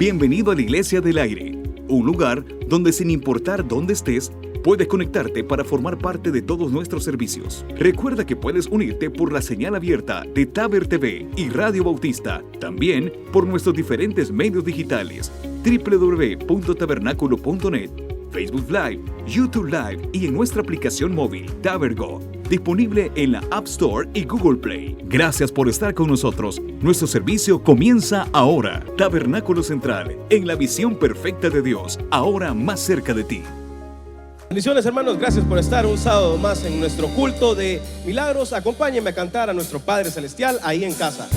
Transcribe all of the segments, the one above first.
Bienvenido a la Iglesia del Aire, un lugar donde sin importar dónde estés, puedes conectarte para formar parte de todos nuestros servicios. Recuerda que puedes unirte por la señal abierta de Taber TV y Radio Bautista, también por nuestros diferentes medios digitales, www.tabernaculo.net, Facebook Live, YouTube Live y en nuestra aplicación móvil Tabergo, disponible en la App Store y Google Play. Gracias por estar con nosotros. Nuestro servicio comienza ahora. Tabernáculo Central, en la visión perfecta de Dios, ahora más cerca de ti. Bendiciones, hermanos, gracias por estar un sábado más en nuestro culto de milagros. Acompáñenme a cantar a nuestro Padre Celestial ahí en casa.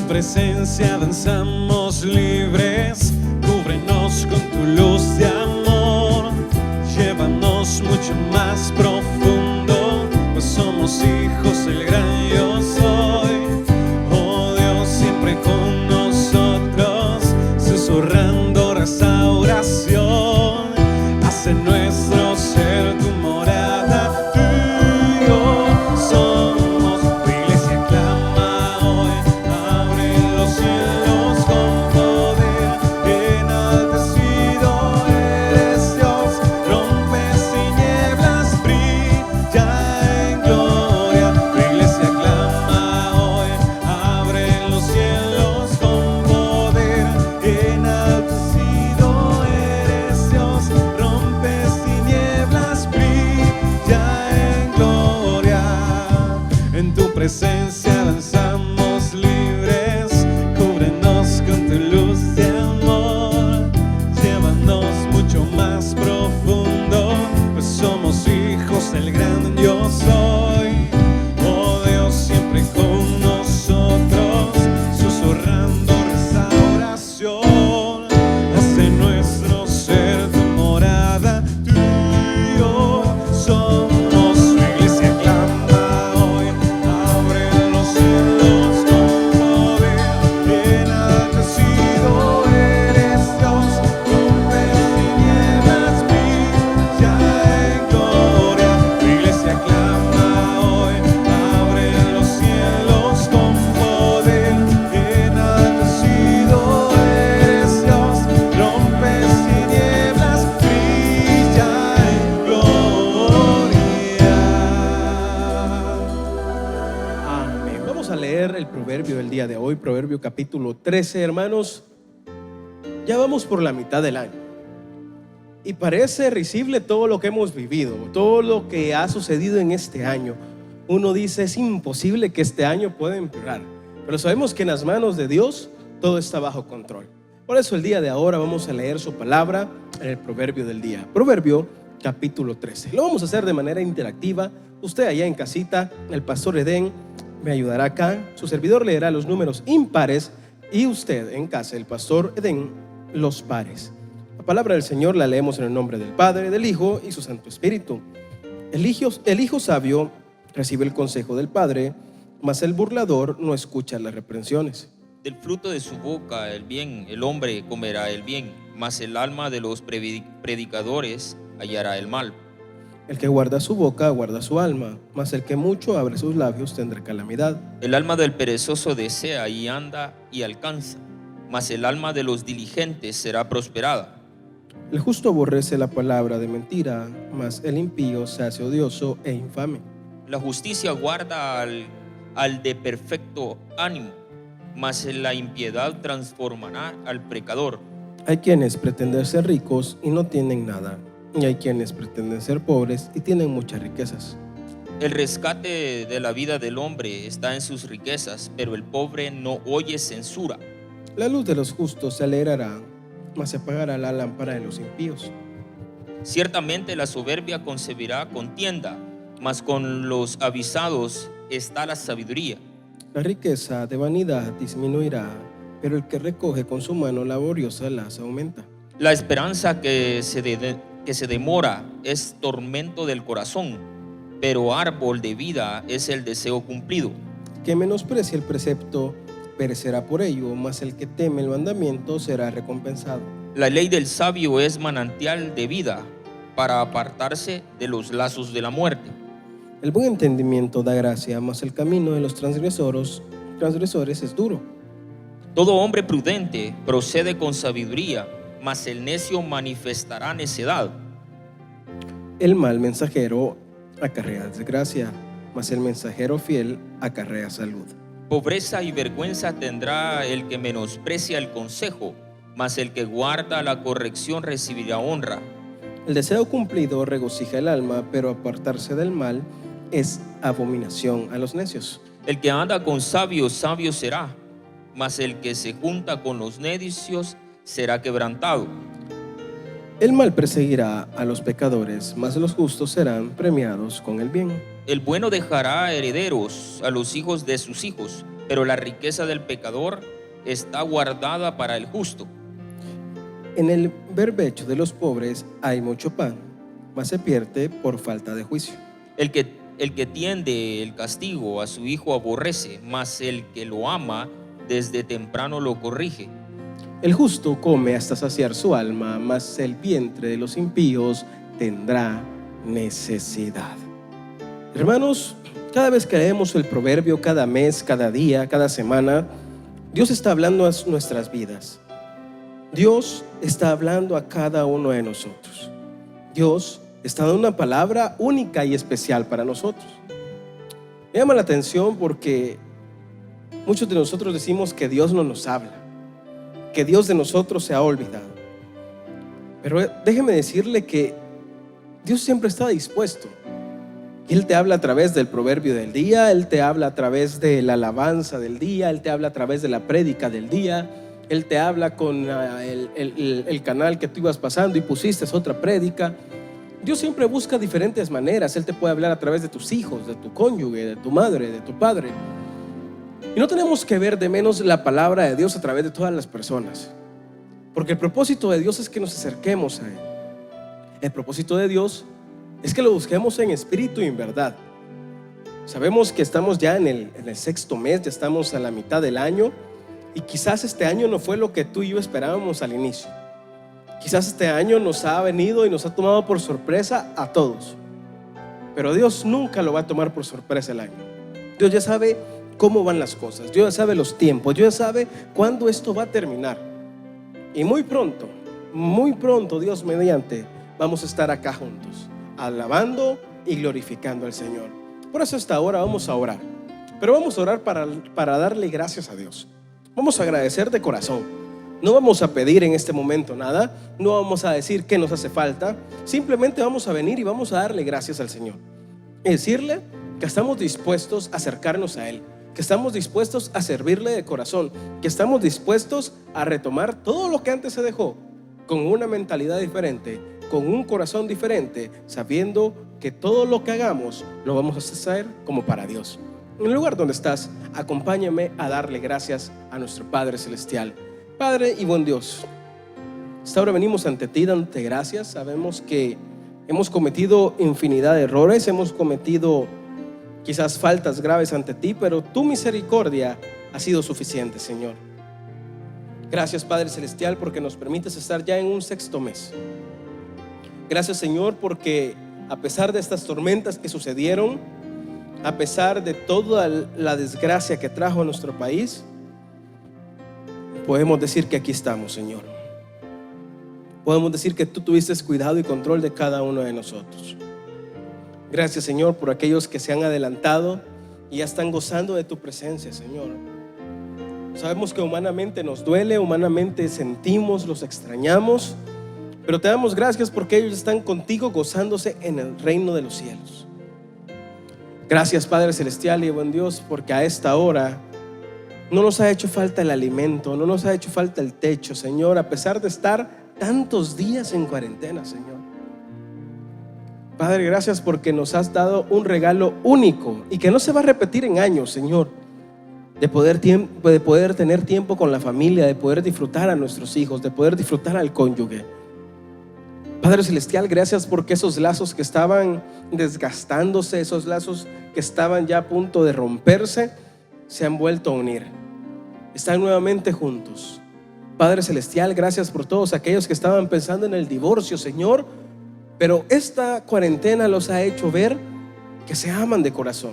Presencia danzamos libres, cúbrenos con tu luz de amor, llévanos mucho más profundo, pues somos hijos del gran yo soy. Oh Dios, siempre con nosotros, susurrando restauración, hace nuestro ser tu morada, tú y yo somos. Presencia danzamos libres, cúbrenos con tu luz de amor, llévanos mucho más profundo, pues somos hijos del gran yo soy. Oh Dios, siempre con nosotros, susurrando restauración, hace nuestro ser tu morada, tú y yo somos. El día de hoy, Proverbio capítulo 13, hermanos. Ya vamos por la mitad del año y parece risible todo lo que hemos vivido, todo lo que ha sucedido en este año. Uno dice, es imposible que este año pueda empeorar, pero sabemos que en las manos de Dios todo está bajo control. Por eso el día de ahora vamos a leer su palabra en el proverbio del día, Proverbio capítulo 13. Lo vamos a hacer de manera interactiva. Usted allá en casita, el pastor Edén me ayudará acá, su servidor leerá los números impares y usted en casa, el pastor Edén, los pares. La palabra del Señor la leemos en el nombre del Padre, del Hijo y su Santo Espíritu. El hijo sabio recibe el consejo del Padre, mas el burlador no escucha las reprensiones. Del fruto de su boca el bien, el hombre comerá el bien, mas el alma de los predicadores hallará el mal. El que guarda su boca guarda su alma, mas el que mucho abre sus labios tendrá calamidad. El alma del perezoso desea y anda y alcanza, mas el alma de los diligentes será prosperada. El justo aborrece la palabra de mentira, mas el impío se hace odioso e infame. La justicia guarda al de perfecto ánimo, mas la impiedad transformará al pecador. Hay quienes pretenden ser ricos y no tienen nada, y hay quienes pretenden ser pobres y tienen muchas riquezas. El rescate de la vida del hombre está en sus riquezas, pero el pobre no oye censura. La luz de los justos se alegrará, mas se apagará la lámpara de los impíos. Ciertamente la soberbia concebirá contienda, mas con los avisados está la sabiduría. La riqueza de vanidad disminuirá, pero el que recoge con su mano laboriosa las aumenta. La esperanza que se demora es tormento del corazón, pero árbol de vida es el deseo cumplido. Que menosprecia el precepto perecerá por ello, mas el que teme el mandamiento será recompensado. La ley del sabio es manantial de vida para apartarse de los lazos de la muerte. El buen entendimiento da gracia, mas el camino de los transgresores es duro. Todo hombre prudente procede con sabiduría, mas el necio manifestará necedad. El mal mensajero acarrea desgracia, mas el mensajero fiel acarrea salud. Pobreza y vergüenza tendrá el que menosprecia el consejo, mas el que guarda la corrección recibirá honra. El deseo cumplido regocija el alma, pero apartarse del mal es abominación a los necios. El que anda con sabios, sabio será, mas el que se junta con los necios será quebrantado. El mal perseguirá a los pecadores, mas los justos serán premiados con el bien. El bueno dejará herederos a los hijos de sus hijos, pero la riqueza del pecador está guardada para el justo. En el berbecho de los pobres hay mucho pan, mas se pierde por falta de juicio. El que tiende el castigo a su hijo aborrece, mas el que lo ama desde temprano lo corrige. El justo come hasta saciar su alma, mas el vientre de los impíos tendrá necesidad. Hermanos, cada vez que leemos el proverbio, cada mes, cada día, cada semana, Dios está hablando a nuestras vidas. Dios está hablando a cada uno de nosotros. Dios está dando una palabra única y especial para nosotros. Me llama la atención porque muchos de nosotros decimos que Dios no nos habla, que Dios de nosotros se ha olvidado. Pero déjeme decirle que Dios siempre está dispuesto. Él te habla a través del proverbio del día, Él te habla a través de la alabanza del día, Él te habla a través de la prédica del día, Él te habla con el canal que tú ibas pasando y pusiste otra prédica. Dios siempre busca diferentes maneras. Él te puede hablar a través de tus hijos, de tu cónyuge, de tu madre, de tu padre. Y no tenemos que ver de menos la palabra de Dios a través de todas las personas, porque el propósito de Dios es que nos acerquemos a Él. El propósito de Dios es que lo busquemos en espíritu y en verdad. Sabemos que estamos ya en el sexto mes, ya estamos a la mitad del año, y quizás este año no fue lo que tú y yo esperábamos al inicio. Quizás este año nos ha venido y nos ha tomado por sorpresa a todos, pero Dios nunca lo va a tomar por sorpresa el año. Dios ya sabe cómo van las cosas, Dios ya sabe los tiempos, Dios ya sabe cuándo esto va a terminar. Y muy pronto, Dios mediante, vamos a estar acá juntos, alabando y glorificando al Señor. Por eso hasta ahora vamos a orar, pero vamos a orar para darle gracias a Dios. Vamos a agradecer de corazón. No vamos a pedir en este momento nada, no vamos a decir qué nos hace falta, simplemente vamos a venir y vamos a darle gracias al Señor. Y decirle que estamos dispuestos a acercarnos a Él, que estamos dispuestos a servirle de corazón, que estamos dispuestos a retomar todo lo que antes se dejó, con una mentalidad diferente, con un corazón diferente, sabiendo que todo lo que hagamos lo vamos a hacer como para Dios. En el lugar donde estás, acompáñame a darle gracias a nuestro Padre Celestial. Padre y buen Dios, esta hora venimos ante ti dándote gracias. Sabemos que hemos cometido infinidad de errores, hemos cometido quizás faltas graves ante ti, pero tu misericordia ha sido suficiente, Señor. Gracias, Padre Celestial, porque nos permites estar ya en un sexto mes. Gracias, Señor, porque a pesar de estas tormentas que sucedieron, a pesar de toda la desgracia que trajo a nuestro país, podemos decir que aquí estamos, Señor. Podemos decir que tú tuviste cuidado y control de cada uno de nosotros. Gracias, Señor, por aquellos que se han adelantado y ya están gozando de tu presencia, Señor. Sabemos que humanamente nos duele, humanamente sentimos, los extrañamos, pero te damos gracias porque ellos están contigo gozándose en el reino de los cielos. Gracias, Padre Celestial y buen Dios, porque a esta hora no nos ha hecho falta el alimento, no nos ha hecho falta el techo, Señor, a pesar de estar tantos días en cuarentena, Señor. Padre, gracias porque nos has dado un regalo único y que no se va a repetir en años, Señor, de poder tener tiempo con la familia, de poder disfrutar a nuestros hijos, de poder disfrutar al cónyuge. Padre Celestial, gracias porque esos lazos que estaban desgastándose, esos lazos que estaban ya a punto de romperse, se han vuelto a unir. están nuevamente juntos. Padre Celestial, gracias por todos aquellos que estaban pensando en el divorcio, Señor, pero esta cuarentena los ha hecho ver que se aman de corazón,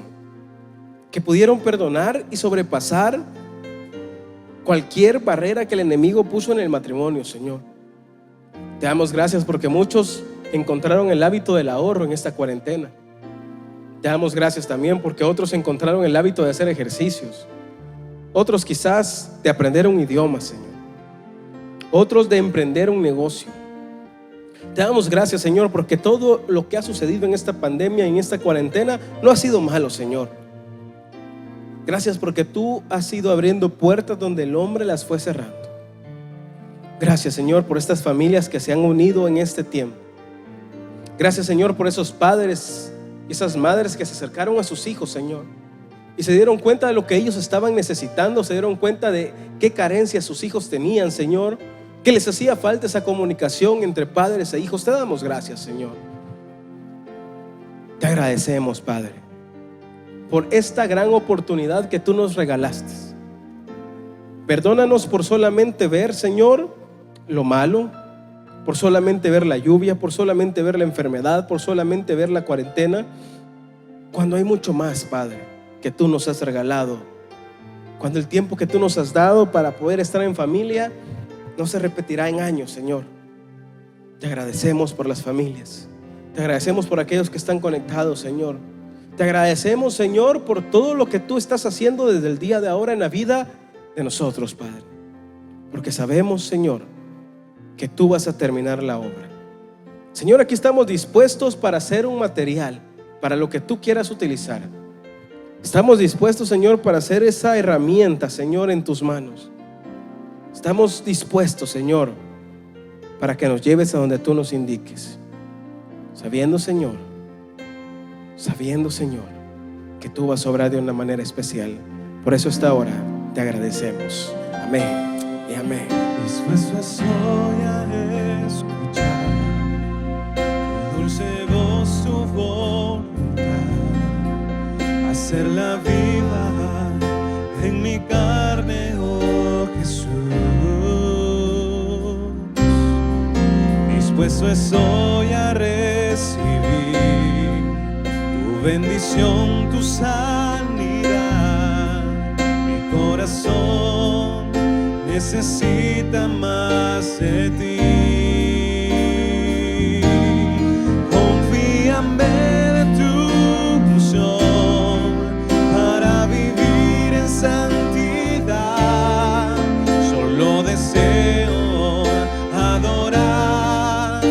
que pudieron perdonar y sobrepasar cualquier barrera que el enemigo puso en el matrimonio, Señor. Te damos gracias porque muchos encontraron el hábito del ahorro en esta cuarentena. Te damos gracias también porque otros encontraron el hábito de hacer ejercicios, otros quizás de aprender un idioma, Señor, otros de emprender un negocio. Te damos gracias, Señor, porque todo lo que ha sucedido en esta pandemia, en esta cuarentena, no ha sido malo, Señor. Gracias porque tú has ido abriendo puertas donde el hombre las fue cerrando. Gracias, Señor, por estas familias que se han unido en este tiempo. Gracias, Señor, por esos padres y esas madres que se acercaron a sus hijos, Señor, y se dieron cuenta de lo que ellos estaban necesitando, se dieron cuenta de qué carencias sus hijos tenían, Señor, que les hacía falta esa comunicación entre padres e hijos. Te damos gracias, Señor. Te agradecemos, Padre, por esta gran oportunidad que tú nos regalaste. Perdónanos por solamente ver, Señor, lo malo, por solamente ver la lluvia, por solamente ver la enfermedad, por solamente ver la cuarentena, cuando hay mucho más, Padre, que tú nos has regalado. Cuando el tiempo que tú nos has dado para poder estar en familia no se repetirá en años, Señor. Te agradecemos por las familias. Te agradecemos por aquellos que están conectados, Señor. Te agradecemos, Señor, por todo lo que tú estás haciendo desde el día de ahora en la vida de nosotros, Padre, porque sabemos, Señor, que tú vas a terminar la obra. Señor, aquí estamos dispuestos para hacer un material para lo que tú quieras utilizar. Estamos dispuestos, Señor, para hacer esa herramienta, Señor, en tus manos. Estamos dispuestos, Señor, para que nos lleves a donde tú nos indiques, sabiendo, Señor, que tú vas a obrar de una manera especial. Por eso esta hora te agradecemos. Amén y amén. Dispuesto estoy a escuchar tu dulce voz, tu voluntad, hacerla viva en mi carne, oh Jesús. Dispuesto estoy a recibir tu bendición, tu sanidad. Mi corazón necesita más de ti. Confíame de tu unción para vivir en santidad. Solo deseo adorar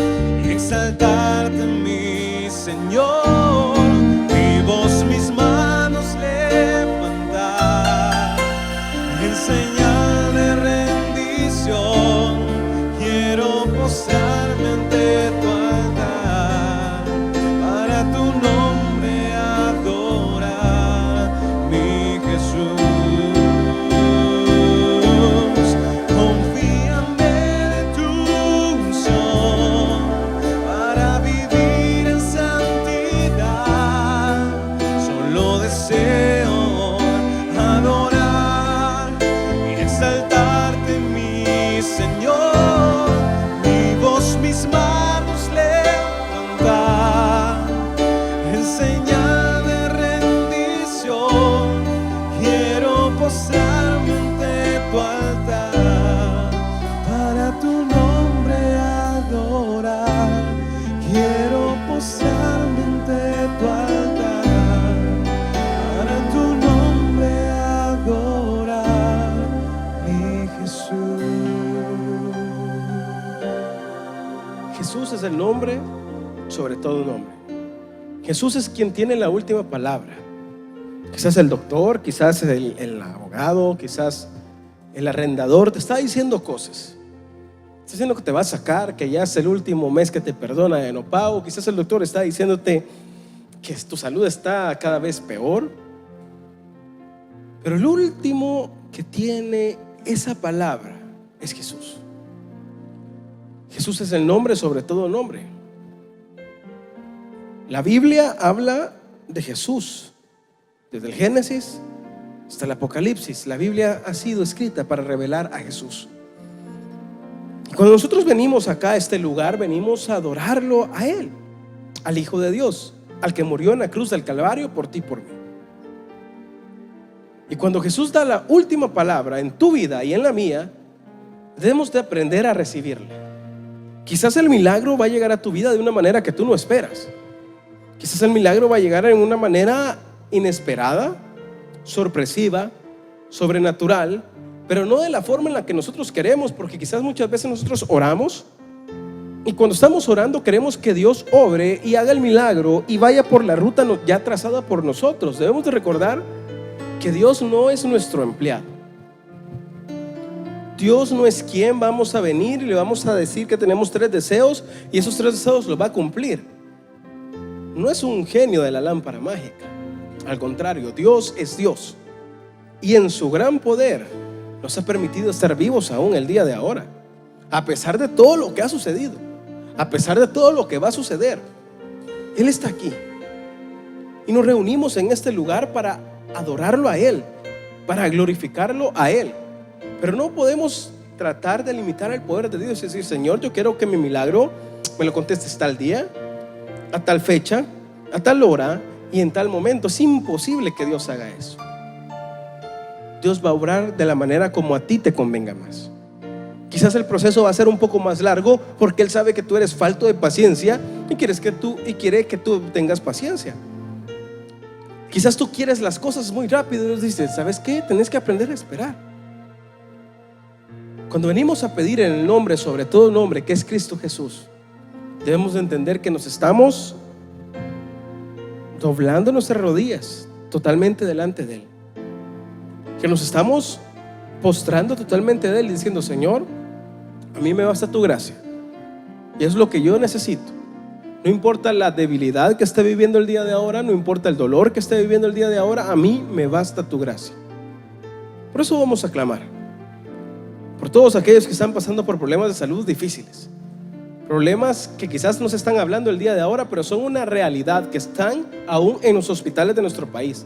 y exaltarte, mi Señor. Mi voz, mis manos levantar, enseñar de rendición. Quiero postrarme ante tu altar, para tu nombre adorar, mi Jesús. Confíame de tu unción para vivir en santidad. Solo deseo adorar y exaltarte, mi Señor. Mi voz, mis manos levantar, enseñar de rendición. Quiero postrarme ante tu altar, para tu nombre adorar. Quiero postrarme ante tu altar, para tu nombre adorar, mi Jesús. Jesús es el nombre sobre todo nombre. Jesús es quien tiene la última palabra. Quizás el doctor, quizás el abogado, quizás el arrendador te está diciendo cosas. Está diciendo que te va a sacar, que ya es el último mes que te perdona de no pago. Quizás el doctor está diciéndote que tu salud está cada vez peor. Pero el último que tiene esa palabra es Jesús. Jesús es el nombre sobre todo nombre. La Biblia habla de Jesús desde el Génesis hasta el Apocalipsis. La Biblia ha sido escrita para revelar a Jesús. Cuando nosotros venimos acá a este lugar, venimos a adorarlo a Él, al Hijo de Dios, al que murió en la cruz del Calvario por ti y por mí. Y cuando Jesús da la última palabra en tu vida y en la mía, debemos de aprender a recibirla. Quizás el milagro va a llegar a tu vida de una manera que tú no esperas. Quizás el milagro va a llegar en una manera inesperada, sorpresiva, sobrenatural, pero no de la forma en la que nosotros queremos, porque quizás muchas veces nosotros oramos y cuando estamos orando queremos que Dios obre y haga el milagro y vaya por la ruta ya trazada por nosotros. Debemos de recordar que Dios no es nuestro empleado. Dios no es quien vamos a venir y le vamos a decir que tenemos 3 deseos y esos 3 deseos los va a cumplir. No es un genio de la lámpara mágica. Al contrario, Dios es Dios y en su gran poder nos ha permitido estar vivos aún el día de ahora, a pesar de todo lo que ha sucedido, a pesar de todo lo que va a suceder. Él está aquí y nos reunimos en este lugar para adorarlo a Él, para glorificarlo a Él. Pero no podemos tratar de limitar el poder de Dios y decir: Señor, yo quiero que mi milagro me lo contestes tal día, a tal fecha, a tal hora y en tal momento. Es imposible que Dios haga eso. Dios va a obrar de la manera como a ti te convenga más. Quizás el proceso va a ser un poco más largo porque Él sabe que tú eres falto de paciencia y quiere que tú tengas paciencia. Quizás tú quieres las cosas muy rápido y Dios dice: ¿sabes qué? Tenés que aprender a esperar. Cuando venimos a pedir en el nombre, sobre todo nombre, que es Cristo Jesús, debemos de entender que nos estamos doblando nuestras rodillas totalmente delante de Él, que nos estamos postrando totalmente de Él y diciendo: Señor, a mí me basta tu gracia y es lo que yo necesito. No importa la debilidad que esté viviendo el día de ahora, no importa el dolor que esté viviendo el día de ahora, a mí me basta tu gracia. Por eso vamos a clamar por todos aquellos que están pasando por problemas de salud difíciles, problemas que quizás no se están hablando el día de ahora, pero son una realidad que están aún en los hospitales de nuestro país.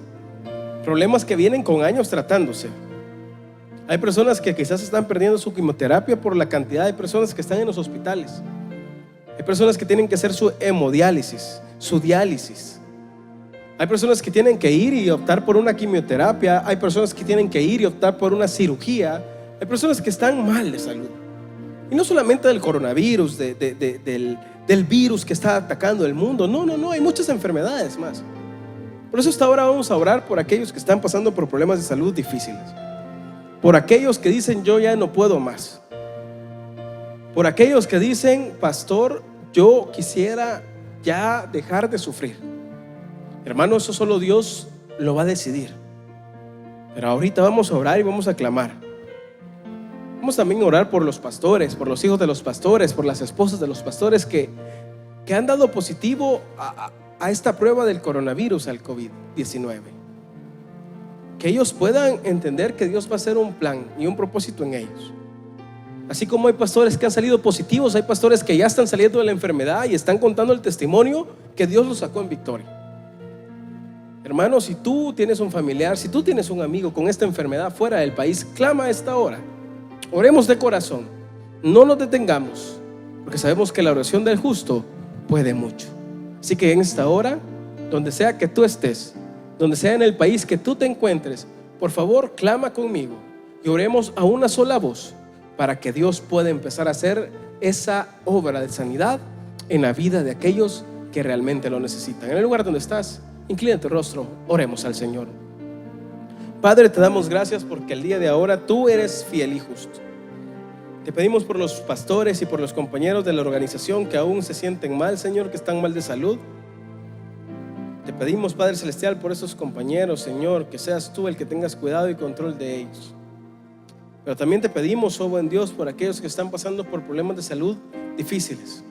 Problemas que vienen con años tratándose. Hay personas que quizás están perdiendo su quimioterapia por la cantidad de personas que están en los hospitales. Hay personas que tienen que hacer su hemodiálisis, su diálisis. Hay personas que tienen que ir y optar por una quimioterapia. Hay personas que tienen que ir y optar por una cirugía. Hay personas que están mal de salud. Y no solamente del coronavirus, del virus que está atacando el mundo. No, hay muchas enfermedades más. Por eso hasta ahora vamos a orar por aquellos que están pasando por problemas de salud difíciles. Por aquellos que dicen: yo ya no puedo más. Por aquellos que dicen: pastor, yo quisiera ya dejar de sufrir. Hermano, eso solo Dios lo va a decidir. Pero ahorita vamos a orar y vamos a clamar. Vamos también a orar por los pastores, por los hijos de los pastores, por las esposas de los pastores que han dado positivo a esta prueba del coronavirus, al COVID-19. Que ellos puedan entender que Dios va a hacer un plan y un propósito en ellos. Así como hay pastores que han salido positivos, hay pastores que ya están saliendo de la enfermedad y están contando el testimonio que Dios los sacó en victoria. Hermanos, si tú tienes un familiar, si tú tienes un amigo con esta enfermedad fuera del país, clama a esta hora. Oremos de corazón, no nos detengamos, porque sabemos que la oración del justo puede mucho. Así que en esta hora, donde sea que tú estés, donde sea en el país que tú te encuentres, por favor, clama conmigo y oremos a una sola voz para que Dios pueda empezar a hacer esa obra de sanidad en la vida de aquellos que realmente lo necesitan. En el lugar donde estás, inclina tu rostro, oremos al Señor. Padre, te damos gracias porque el día de ahora tú eres fiel y justo. Te pedimos por los pastores y por los compañeros de la organización que aún se sienten mal, Señor, que están mal de salud. Te pedimos, Padre Celestial, por esos compañeros, Señor, que seas tú el que tengas cuidado y control de ellos. Pero también te pedimos, oh buen Dios, por aquellos que están pasando por problemas de salud difíciles,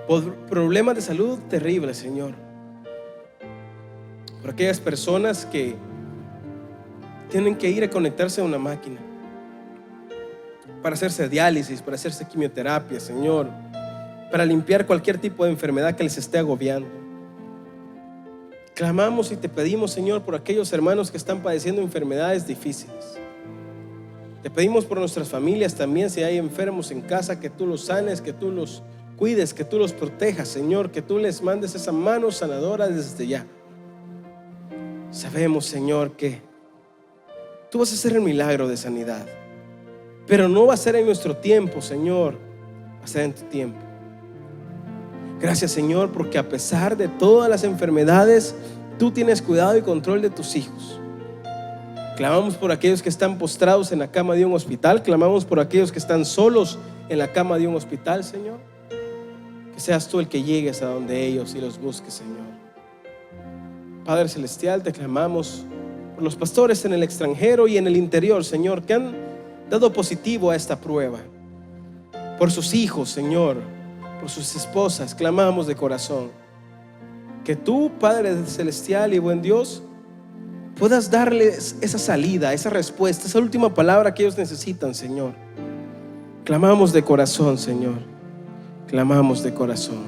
por problemas de salud terribles, Señor. Por aquellas personas que tienen que ir a conectarse a una máquina para hacerse diálisis, para hacerse quimioterapia, Señor, para limpiar cualquier tipo de enfermedad que les esté agobiando. Clamamos y te pedimos, Señor, por aquellos hermanos que están padeciendo enfermedades difíciles. Te pedimos por nuestras familias también, si hay enfermos en casa, que tú los sanes, que tú los cuides, que tú los protejas, Señor, que tú les mandes esa mano sanadora desde ya. Sabemos, Señor, que tú vas a hacer el milagro de sanidad, pero no va a ser en nuestro tiempo, Señor, va a ser en tu tiempo. Gracias, Señor, porque a pesar de todas las enfermedades, tú tienes cuidado y control de tus hijos. Clamamos por aquellos que están postrados en la cama de un hospital. Clamamos por aquellos que están solos en la cama de un hospital, Señor. Que seas tú el que llegues a donde ellos y los busques, Señor. Padre Celestial, te clamamos por los pastores en el extranjero y en el interior, Señor, que han dado positivo a esta prueba. Por sus hijos, Señor, por sus esposas, clamamos de corazón que tú, Padre Celestial y buen Dios, puedas darles esa salida, esa respuesta, esa última palabra que ellos necesitan, Señor. Clamamos de corazón, Señor. Clamamos de corazón.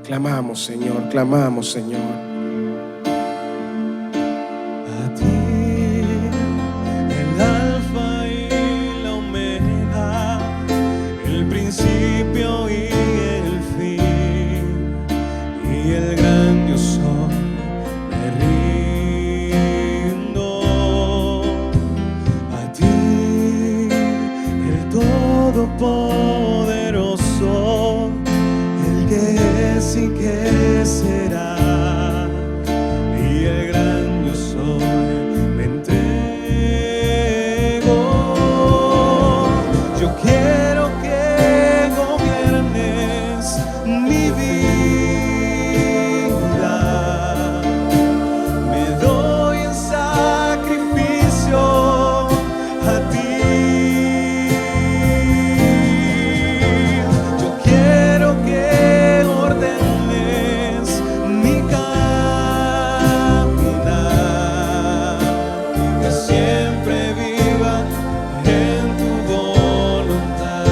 Clamamos, Señor. Clamamos, Señor. A ti, el alfa y la omega, el principio y el fin, y el gran yo soy, me rindo. A ti, el todopoderoso, el que es y que será, y el gran yo soy, me entrego. Yo quiero que gobiernes mi vida, me doy en sacrificio a ti. Yo quiero que ordenes mi caminar, que siempre viva en tu voluntad.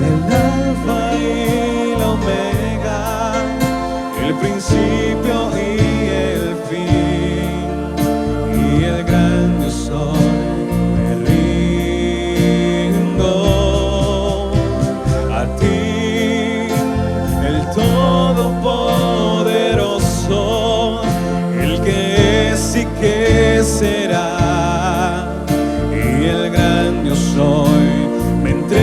El alfa y la omega, el principio y el fin, y el gran yo soy, me rindo. A ti, el todopoderoso, el que es y que será, y el gran yo soy, me entrego.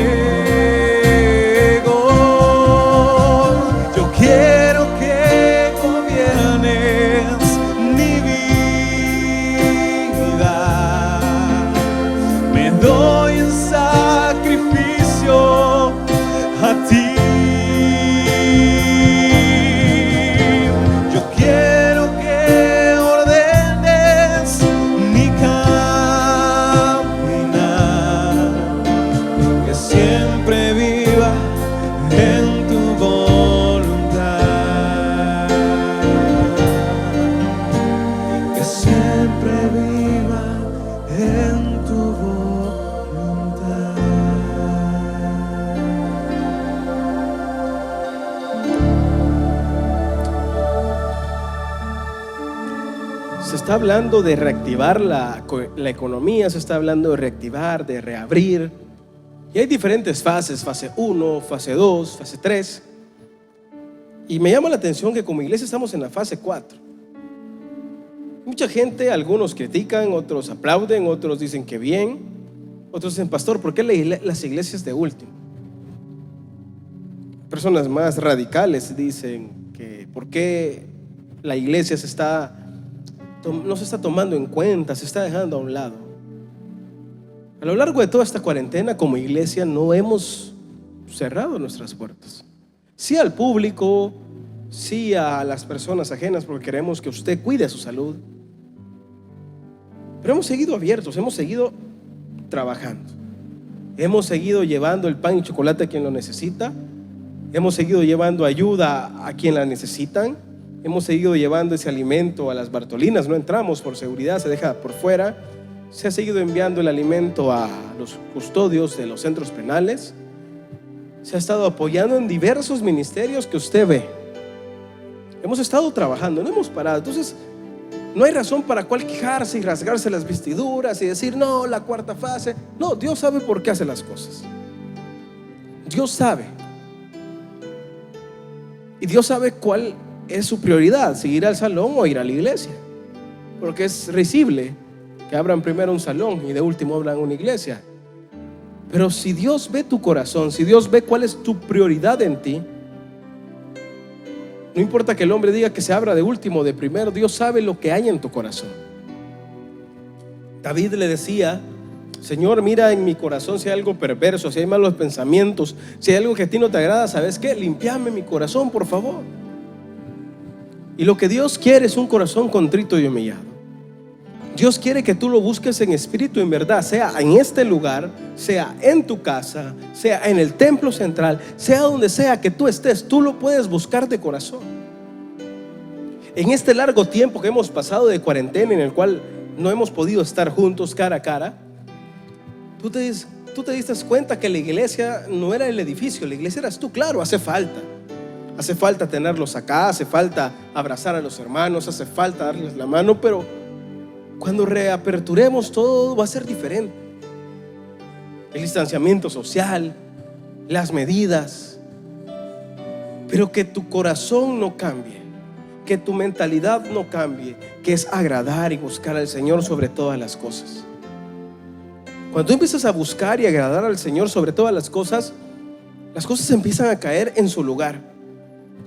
Yo quiero que gobiernes mi vida, me doy en sacrificio a ti. Yo quiero que ordenes mi caminar, que siempre viva en tu voluntad, que siempre viva en tu voluntad. Se está hablando de reactivar la economía, se está hablando de reactivar, de reabrir. Y hay diferentes fases, fase 1, fase 2, fase 3. Y me llama la atención que como iglesia estamos en la fase 4. Mucha gente, algunos critican, otros aplauden, otros dicen que bien, otros dicen, pastor, ¿por qué las iglesias de último? Personas más radicales dicen que ¿por qué la iglesia no se está tomando en cuenta, se está dejando a un lado? A lo largo de toda esta cuarentena, como iglesia, no hemos cerrado nuestras puertas. Sí al público, sí a las personas ajenas, porque queremos que usted cuide su salud. Pero hemos seguido abiertos, hemos seguido trabajando. Hemos seguido llevando el pan y chocolate a quien lo necesita. Hemos seguido llevando ayuda a quien la necesitan. Hemos seguido llevando ese alimento a las Bartolinas. No entramos por seguridad, se deja por fuera. Se ha seguido enviando el alimento a los custodios de los centros penales. se ha estado apoyando en diversos ministerios que usted ve. Hemos estado trabajando, no hemos parado. Entonces no hay razón para cual quejarse y rasgarse las vestiduras y decir no, la cuarta fase. No, Dios sabe por qué hace las cosas. Dios sabe. Y Dios sabe cuál es su prioridad, si ir al salón o ir a la iglesia. Porque es risible que abran primero un salón y de último abran una iglesia. Pero si Dios ve tu corazón, si Dios ve cuál es tu prioridad en ti, no importa que el hombre diga que se abra de último o de primero, Dios sabe lo que hay en tu corazón. David le decía: Señor, mira en mi corazón si hay algo perverso, si hay malos pensamientos, si hay algo que a ti no te agrada. ¿Sabes qué? Límpiame mi corazón, por favor. Y lo que Dios quiere es un corazón contrito y humillado. Dios quiere que tú lo busques en espíritu y en verdad, sea en este lugar, sea en tu casa, sea en el templo central, sea donde sea que tú estés, tú lo puedes buscar de corazón. En este largo tiempo que hemos pasado de cuarentena, en el cual no hemos podido estar juntos cara a cara, tú te diste cuenta que la iglesia no era el edificio, la iglesia eras tú. Claro, hace falta tenerlos acá, hace falta abrazar a los hermanos, hace falta darles la mano, pero cuando reaperturemos todo va a ser diferente. El distanciamiento social, las medidas, pero que tu corazón no cambie, que tu mentalidad no cambie, que es agradar y buscar al Señor sobre todas las cosas. Cuando tú empiezas a buscar y agradar al Señor sobre todas las cosas empiezan a caer en su lugar.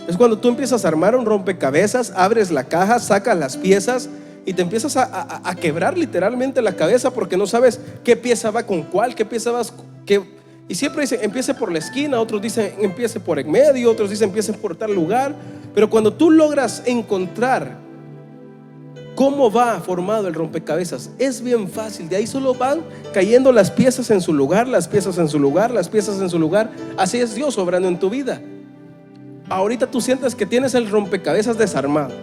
Es cuando tú empiezas a armar un rompecabezas, abres la caja, sacas las piezas y te empiezas a quebrar literalmente la cabeza porque no sabes qué pieza va con cuál, qué pieza va y siempre dicen empiece por la esquina, otros dicen empiece por en medio, otros dicen empiece por tal lugar. Pero cuando tú logras encontrar cómo va formado el rompecabezas, es bien fácil. De ahí solo van cayendo las piezas en su lugar, las piezas en su lugar, las piezas en su lugar. Así es Dios obrando en tu vida. Ahorita tú sientes que tienes el rompecabezas desarmado,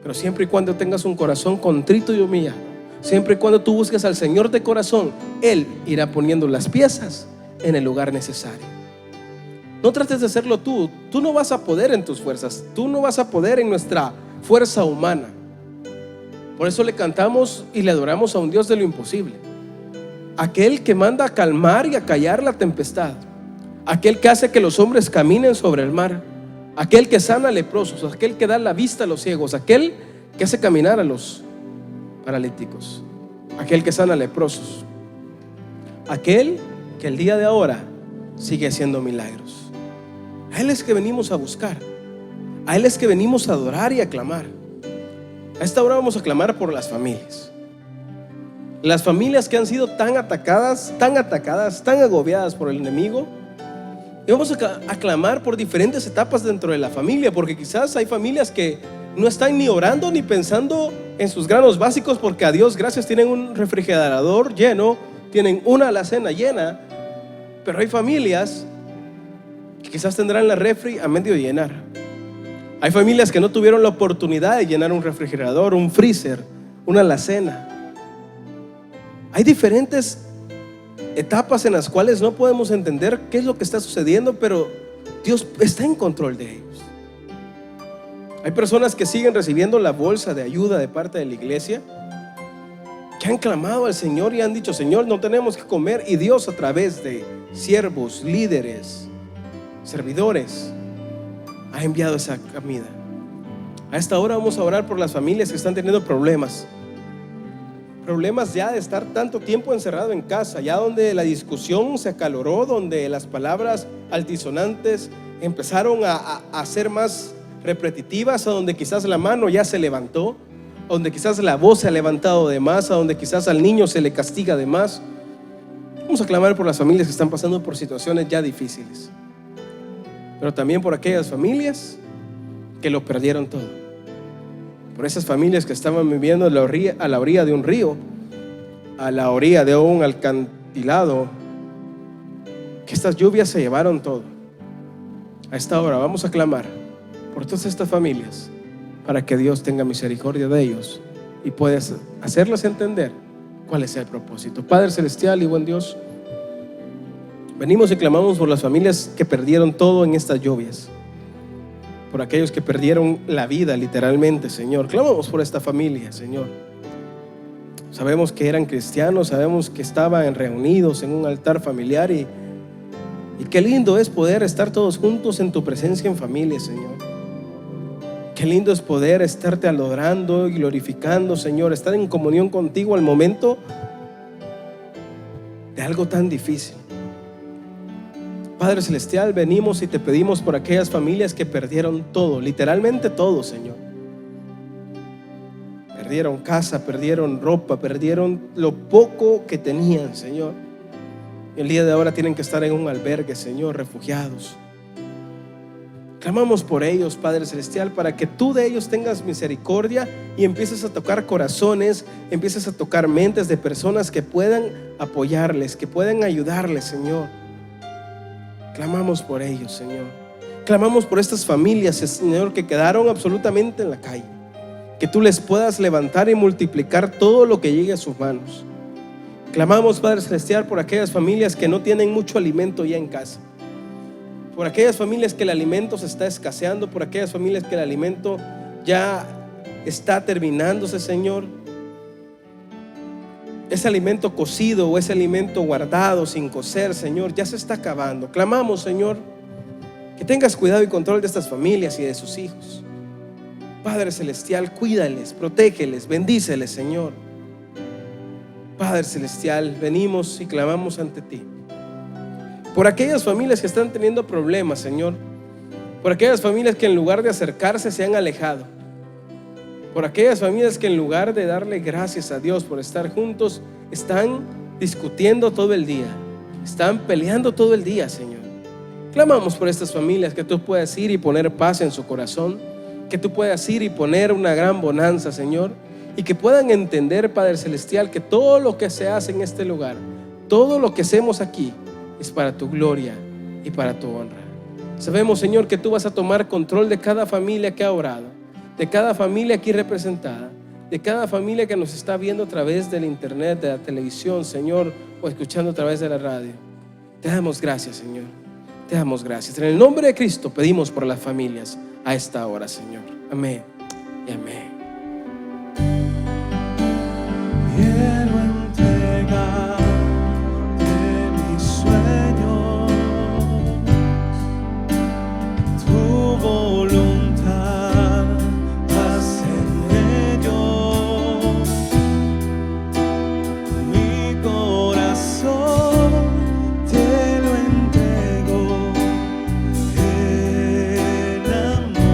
pero siempre y cuando tengas un corazón contrito y humillado, siempre y cuando tú busques al Señor de corazón, Él irá poniendo las piezas en el lugar necesario. No trates de hacerlo tú. Tú no vas a poder en tus fuerzas, tú no vas a poder en nuestra fuerza humana. Por eso le cantamos y le adoramos a un Dios de lo imposible, aquel que manda a calmar y a callar la tempestad, aquel que hace que los hombres caminen sobre el mar, aquel que sana a leprosos, aquel que da la vista a los ciegos, aquel que hace caminar a los paralíticos, aquel que sana a leprosos, aquel que el día de ahora sigue haciendo milagros. A Él es que venimos a buscar, a Él es que venimos a adorar y a clamar. A esta hora vamos a clamar por las familias. Las familias que han sido tan atacadas, tan agobiadas por el enemigo. Y vamos a clamar por diferentes etapas dentro de la familia, porque quizás hay familias que no están ni orando ni pensando en sus granos básicos, porque a Dios gracias tienen un refrigerador lleno, tienen una alacena llena. Pero hay familias que quizás tendrán la refri a medio llenar. Hay familias que no tuvieron la oportunidad de llenar un refrigerador, un freezer, una alacena. Hay diferentes etapas en las cuales no podemos entender qué es lo que está sucediendo, pero Dios está en control de ellos. Hay personas que siguen recibiendo la bolsa de ayuda de parte de la iglesia, que han clamado al Señor y han dicho: Señor, no tenemos que comer, y Dios a través de siervos, líderes, servidores ha enviado esa comida. A esta hora vamos a orar por las familias que están teniendo problemas ya de estar tanto tiempo encerrado en casa, ya donde la discusión se acaloró, donde las palabras altisonantes empezaron a ser más repetitivas, a donde quizás la mano ya se levantó, a donde quizás la voz se ha levantado de más, a donde quizás al niño se le castiga de más. Vamos a clamar por las familias que están pasando por situaciones ya difíciles, pero también por aquellas familias que lo perdieron todo, por esas familias que estaban viviendo a la orilla de un río, a la orilla de un acantilado, que estas lluvias se llevaron todo. A esta hora vamos a clamar por todas estas familias, para que Dios tenga misericordia de ellos y pueda hacerles entender cuál es el propósito. Padre celestial y buen Dios, Venimos y clamamos por las familias que perdieron todo en estas lluvias, por aquellos que perdieron la vida literalmente, Señor. Clamamos por esta familia, Señor. Sabemos que eran cristianos, sabemos que estaban reunidos en un altar familiar y qué lindo es poder estar todos juntos en tu presencia en familia, Señor. Qué lindo es poder estarte adorando y glorificando, Señor, estar en comunión contigo al momento de algo tan difícil. Padre Celestial, venimos y te pedimos por aquellas familias que perdieron todo, literalmente todo, Señor. Perdieron casa, perdieron ropa, perdieron lo poco que tenían, Señor. Y el día de ahora tienen que estar en un albergue, Señor, refugiados. Clamamos por ellos, Padre Celestial, para que tú de ellos tengas misericordia y empieces a tocar corazones, empieces a tocar mentes de personas que puedan apoyarles, que puedan ayudarles, Señor. Clamamos por ellos, Señor. Clamamos por estas familias, Señor, que quedaron absolutamente en la calle. Que tú les puedas levantar y multiplicar todo lo que llegue a sus manos. Clamamos, Padre Celestial, por aquellas familias que no tienen mucho alimento ya en casa. Por aquellas familias que el alimento se está escaseando, por aquellas familias que el alimento ya está terminándose, Señor. Ese alimento cocido o ese alimento guardado sin cocer, Señor, ya se está acabando. Clamamos, Señor, que tengas cuidado y control de estas familias y de sus hijos. Padre Celestial, cuídales, protégeles, bendíceles, Señor. Padre Celestial, venimos y clamamos ante ti por aquellas familias que están teniendo problemas, Señor. Por aquellas familias que en lugar de acercarse se han alejado. Por aquellas familias que en lugar de darle gracias a Dios por estar juntos, están discutiendo todo el día, están peleando todo el día, Señor. Clamamos por estas familias, que tú puedas ir y poner paz en su corazón, que tú puedas ir y poner una gran bonanza, Señor, y que puedan entender, Padre Celestial, que todo lo que se hace en este lugar, todo lo que hacemos aquí, es para tu gloria y para tu honra. Sabemos, Señor, que tú vas a tomar control de cada familia que ha orado, de cada familia aquí representada, de cada familia que nos está viendo a través del internet, de la televisión, Señor, o escuchando a través de la radio. Te damos gracias, Señor. Te damos gracias. En el nombre de Cristo pedimos por las familias a esta hora, Señor. Amén y amén. Quiero entregar mis sueños, tu voluntad, haz en ellos. Mi corazón te lo entrego, enamórame.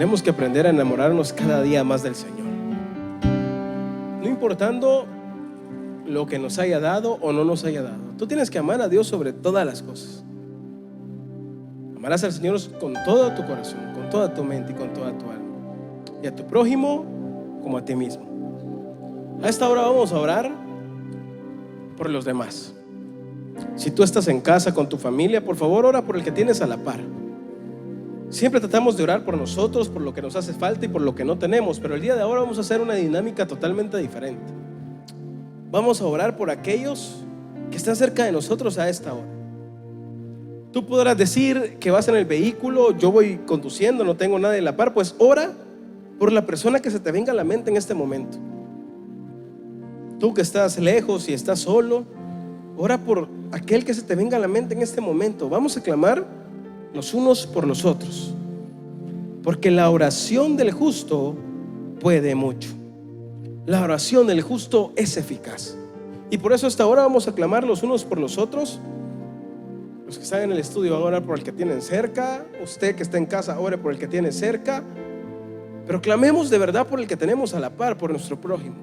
Tenemos que aprender a enamorarnos cada día más del Señor, no importando lo que nos haya dado o no nos haya dado. Tú tienes que amar a Dios sobre todas las cosas. Amarás al Señor con todo tu corazón, con toda tu mente y con toda tu alma, y a tu prójimo como a ti mismo. A esta hora vamos a orar por los demás. Si tú estás en casa con tu familia, por favor ora por el que tienes a la par. Siempre tratamos de orar por nosotros, por lo que nos hace falta y por lo que no tenemos, pero el día de ahora vamos a hacer una dinámica totalmente diferente. Vamos a orar por aquellos que están cerca de nosotros a esta hora. Tú podrás decir que vas en el vehículo, yo voy conduciendo, no tengo nadie a la par. Pues ora por la persona que se te venga a la mente en este momento. Tú que estás lejos y estás solo, ora por aquel que se te venga a la mente en este momento. Vamos a clamar los unos por los otros, porque la oración del justo puede mucho. La oración del justo es eficaz, y por eso hasta ahora vamos a clamar los unos por los otros. Los que están en el estudio van a orar por el que tienen cerca. Usted que está en casa, ore por el que tiene cerca. Pero clamemos de verdad por el que tenemos a la par, por nuestro prójimo.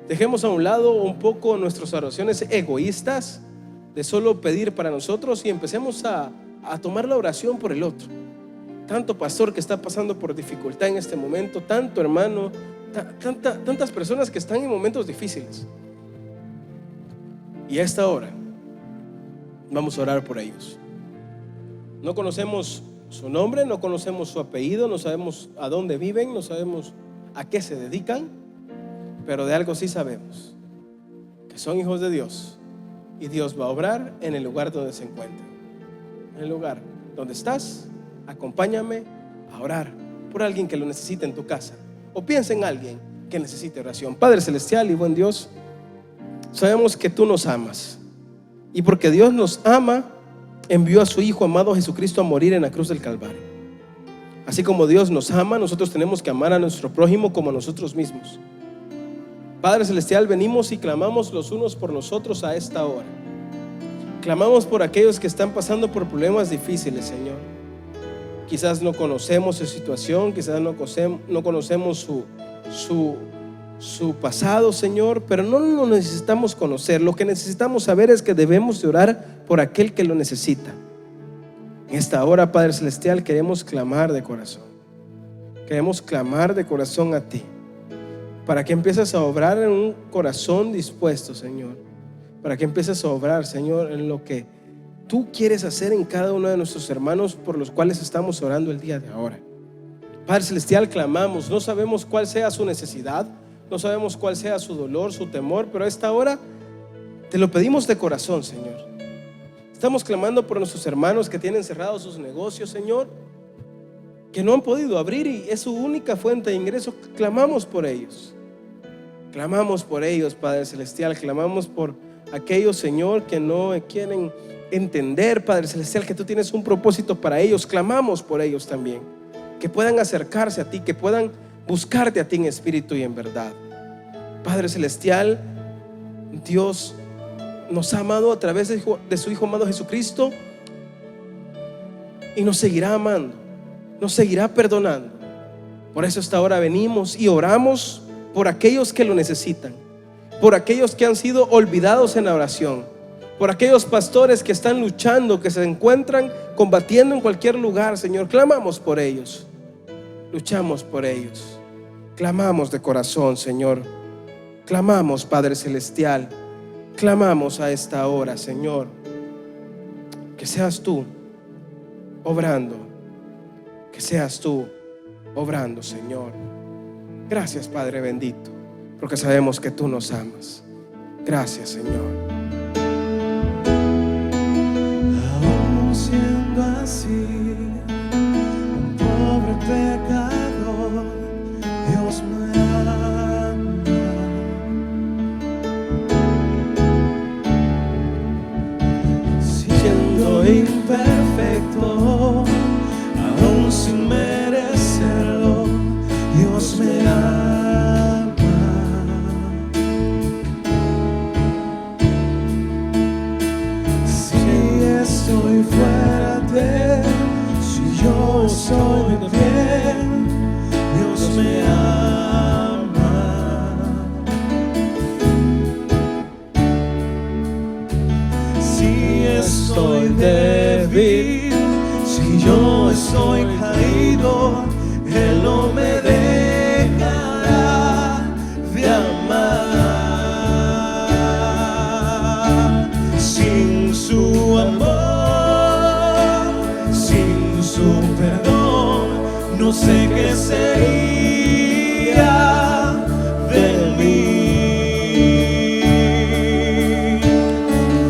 Dejemos a un lado un poco nuestras oraciones egoístas de solo pedir para nosotros y empecemos a tomar la oración por el otro. Tanto pastor que está pasando por dificultad en este momento, tanto hermano, tantas personas que están en momentos difíciles. Y a esta hora vamos a orar por ellos. No conocemos su nombre, no conocemos su apellido, no sabemos a dónde viven, no sabemos a qué se dedican, pero de algo sí sabemos: que son hijos de Dios, y Dios va a obrar en el lugar donde se encuentran. En el lugar donde estás, acompáñame a orar por alguien que lo necesite en tu casa, o piensa en alguien que necesite oración. Padre celestial y buen Dios, sabemos que tú nos amas, y porque Dios nos ama, envió a su Hijo amado Jesucristo a morir en la cruz del Calvario. Así como Dios nos ama, nosotros tenemos que amar a nuestro prójimo como a nosotros mismos. Padre celestial, venimos y clamamos los unos por nosotros a esta hora. Clamamos por aquellos que están pasando por problemas difíciles, Señor. Quizás no conocemos su situación, quizás no conocemos su pasado, Señor, pero no lo necesitamos conocer. Lo que necesitamos saber es que debemos de orar por aquel que lo necesita. En esta hora, Padre celestial, queremos clamar de corazón. Queremos clamar de corazón a ti, para que empieces a obrar en un corazón dispuesto, Señor. Para que empieces a obrar, Señor, en lo que tú quieres hacer en cada uno de nuestros hermanos por los cuales estamos orando el día de ahora. Padre celestial, clamamos. No sabemos cuál sea su necesidad, no sabemos cuál sea su dolor, su temor, pero a esta hora te lo pedimos de corazón, Señor. Estamos clamando por nuestros hermanos que tienen cerrados sus negocios, Señor, que no han podido abrir y es su única fuente de ingreso. Clamamos por ellos. Clamamos por ellos, Padre celestial. Clamamos por aquellos, Señor, que no quieren entender, Padre celestial, que tú tienes un propósito para ellos. Clamamos por ellos también, que puedan acercarse a ti, que puedan buscarte a ti en espíritu y en verdad. Padre celestial, Dios nos ha amado a través de su Hijo amado Jesucristo, y nos seguirá amando, nos seguirá perdonando. Por eso hasta ahora venimos y oramos por aquellos que lo necesitan, por aquellos que han sido olvidados en la oración, por aquellos pastores que están luchando, que se encuentran combatiendo en cualquier lugar, Señor. Clamamos por ellos, luchamos por ellos, clamamos de corazón, Señor. Clamamos, Padre celestial, clamamos a esta hora, Señor, que seas tú obrando, que seas tú obrando, Señor. Gracias, Padre bendito, porque sabemos que tú nos amas. Gracias, Señor. Aún siendo así, un pobre pecador, Dios me ama. Siendo imperfecto, aún sin merecerlo, Dios me ama. servir. Si yo estoy caído, Él no me dejará de amar. Sin su amor, sin su perdón, no sé qué sería de mí.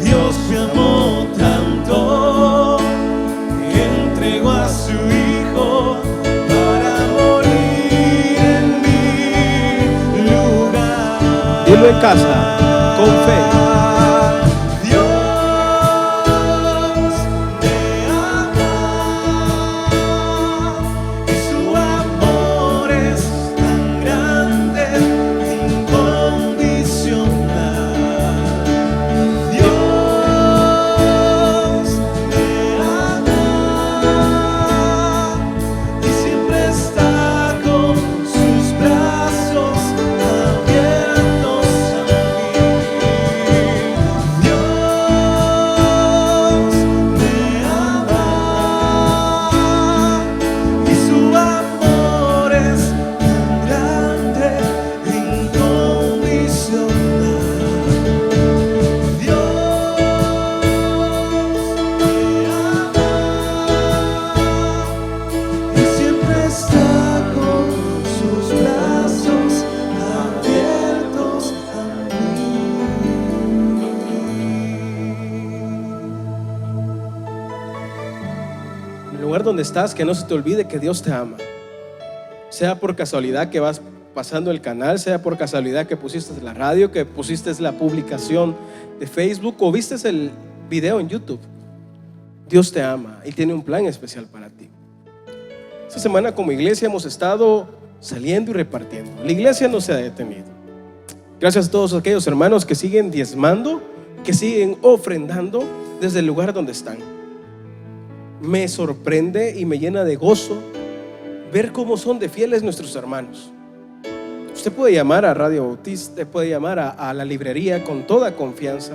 Dios me amó tanto que entregó a su Hijo para morir en mi lugar. Dilo en casa, con fe. Dios me ama y su amor es tan grande, incondicional. Dios me ama y siempre está con sus brazos abiertos a mí. Dios me ama y su amor es tan grande, incondicional. Dios me ama y siempre está con sus brazos abiertos a mí. En el lugar donde estás, que no se te olvide que Dios te ama. Sea por casualidad que vas pasando el canal, sea por casualidad que pusiste la radio, que pusiste la publicación de Facebook o viste el video en YouTube. Dios te ama y tiene un plan especial para ti. Esta semana como iglesia hemos estado saliendo y repartiendo. La iglesia no se ha detenido. Gracias a todos aquellos hermanos que siguen diezmando, que siguen ofrendando desde el lugar donde están. Me sorprende y me llena de gozo ver cómo son de fieles nuestros hermanos. Usted puede llamar a Radio Bautista, puede llamar a la librería con toda confianza.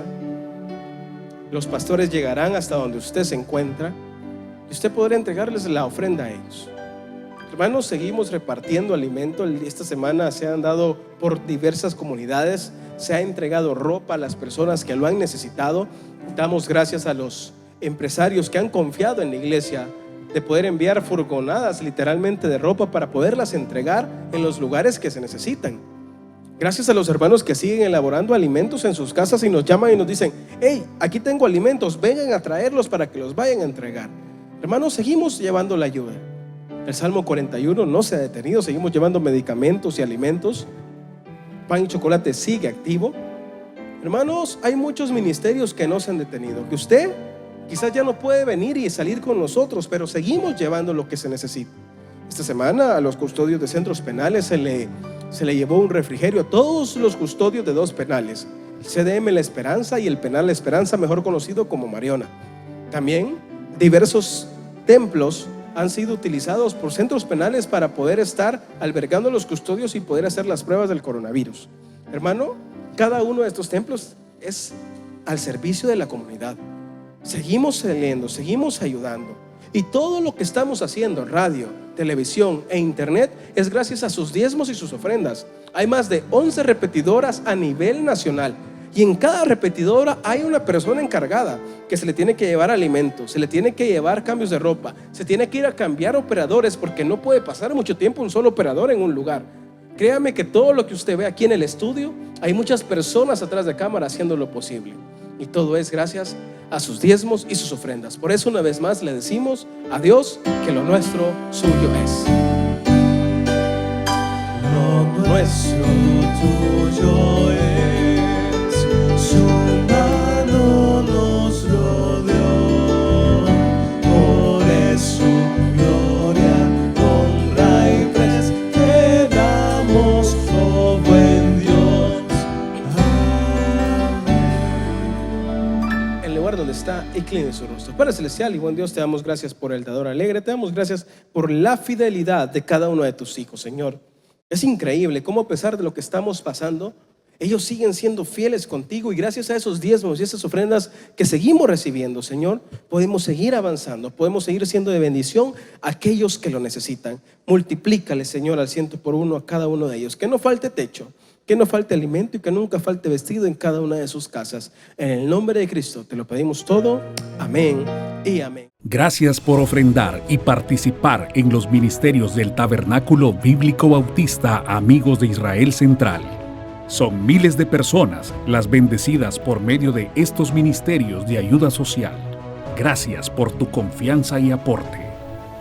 Los pastores llegarán hasta donde usted se encuentra y usted podrá entregarles la ofrenda a ellos. Hermanos, seguimos repartiendo alimento. Esta semana se han dado por diversas comunidades, se ha entregado ropa a las personas que lo han necesitado. Damos gracias a los empresarios que han confiado en la iglesia de poder enviar furgonadas literalmente de ropa para poderlas entregar en los lugares que se necesitan. Gracias a los hermanos que siguen elaborando alimentos en sus casas y nos llaman y nos dicen: hey, aquí tengo alimentos, vengan a traerlos para que los vayan a entregar. Hermanos, seguimos llevando la ayuda. El Salmo 41 no se ha detenido, seguimos llevando medicamentos y alimentos. Pan y chocolate sigue activo. Hermanos, hay muchos ministerios que no se han detenido, que usted quizás ya no puede venir y salir con nosotros, pero seguimos llevando lo que se necesita. Esta semana a los custodios de centros penales se le llevó un refrigerio a todos los custodios de 2 penales, el CDM La Esperanza y el Penal La Esperanza, mejor conocido como Mariona. También diversos templos han sido utilizados por centros penales para poder estar albergando a los custodios y poder hacer las pruebas del coronavirus. Hermano, cada uno de estos templos es al servicio de la comunidad. Seguimos saliendo, seguimos ayudando. Y todo lo que estamos haciendo, radio, televisión e internet, es gracias a sus diezmos y sus ofrendas. Hay más de 11 repetidoras a nivel nacional. Y en cada repetidora hay una persona encargada que se le tiene que llevar alimentos, se le tiene que llevar cambios de ropa, se tiene que ir a cambiar operadores, porque no puede pasar mucho tiempo un solo operador en un lugar. Créame que todo lo que usted ve aquí en el estudio, hay muchas personas atrás de cámara haciendo lo posible. Y todo es gracias a sus diezmos y sus ofrendas. Por eso una vez más le decimos a Dios que lo nuestro suyo es. Lo nuestro tuyo es, su mano nos rodeó, por eso gloria, honra y pres te damos, oh buen Dios. Amén. El lugar donde está, incline su rostro. Padre celestial y buen Dios, te damos gracias por el dador alegre, te damos gracias por la fidelidad de cada uno de tus hijos, Señor. Es increíble cómo, a pesar de lo que estamos pasando, Ellos siguen siendo fieles contigo y gracias a esos diezmos y esas ofrendas que seguimos recibiendo, Señor, podemos seguir avanzando, podemos seguir siendo de bendición a aquellos que lo necesitan. Multiplícale, Señor, al 100 por 1 a cada uno de ellos. Que no falte techo, que no falte alimento y que nunca falte vestido en cada una de sus casas. En el nombre de Cristo te lo pedimos todo. Amén y amén. Gracias por ofrendar y participar en los ministerios del Tabernáculo Bíblico Bautista Amigos de Israel Central. Son miles de personas las bendecidas por medio de estos ministerios de ayuda social. Gracias por tu confianza y aporte.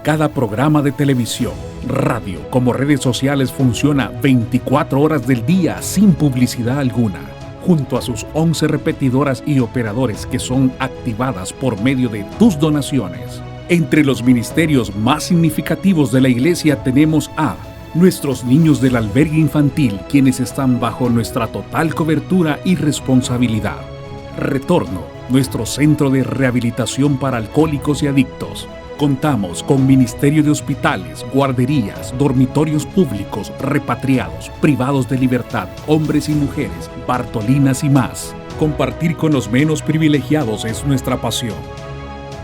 Cada programa de televisión, radio como redes sociales funciona 24 horas del día sin publicidad alguna, junto a sus 11 repetidoras y operadores que son activadas por medio de tus donaciones. Entre los ministerios más significativos de la iglesia tenemos a nuestros niños del albergue infantil, quienes están bajo nuestra total cobertura y responsabilidad. Retorno, nuestro centro de rehabilitación para alcohólicos y adictos. Contamos con ministerio de hospitales, guarderías, dormitorios públicos, repatriados, privados de libertad, hombres y mujeres, Bartolinas y más. Compartir con los menos privilegiados es nuestra pasión.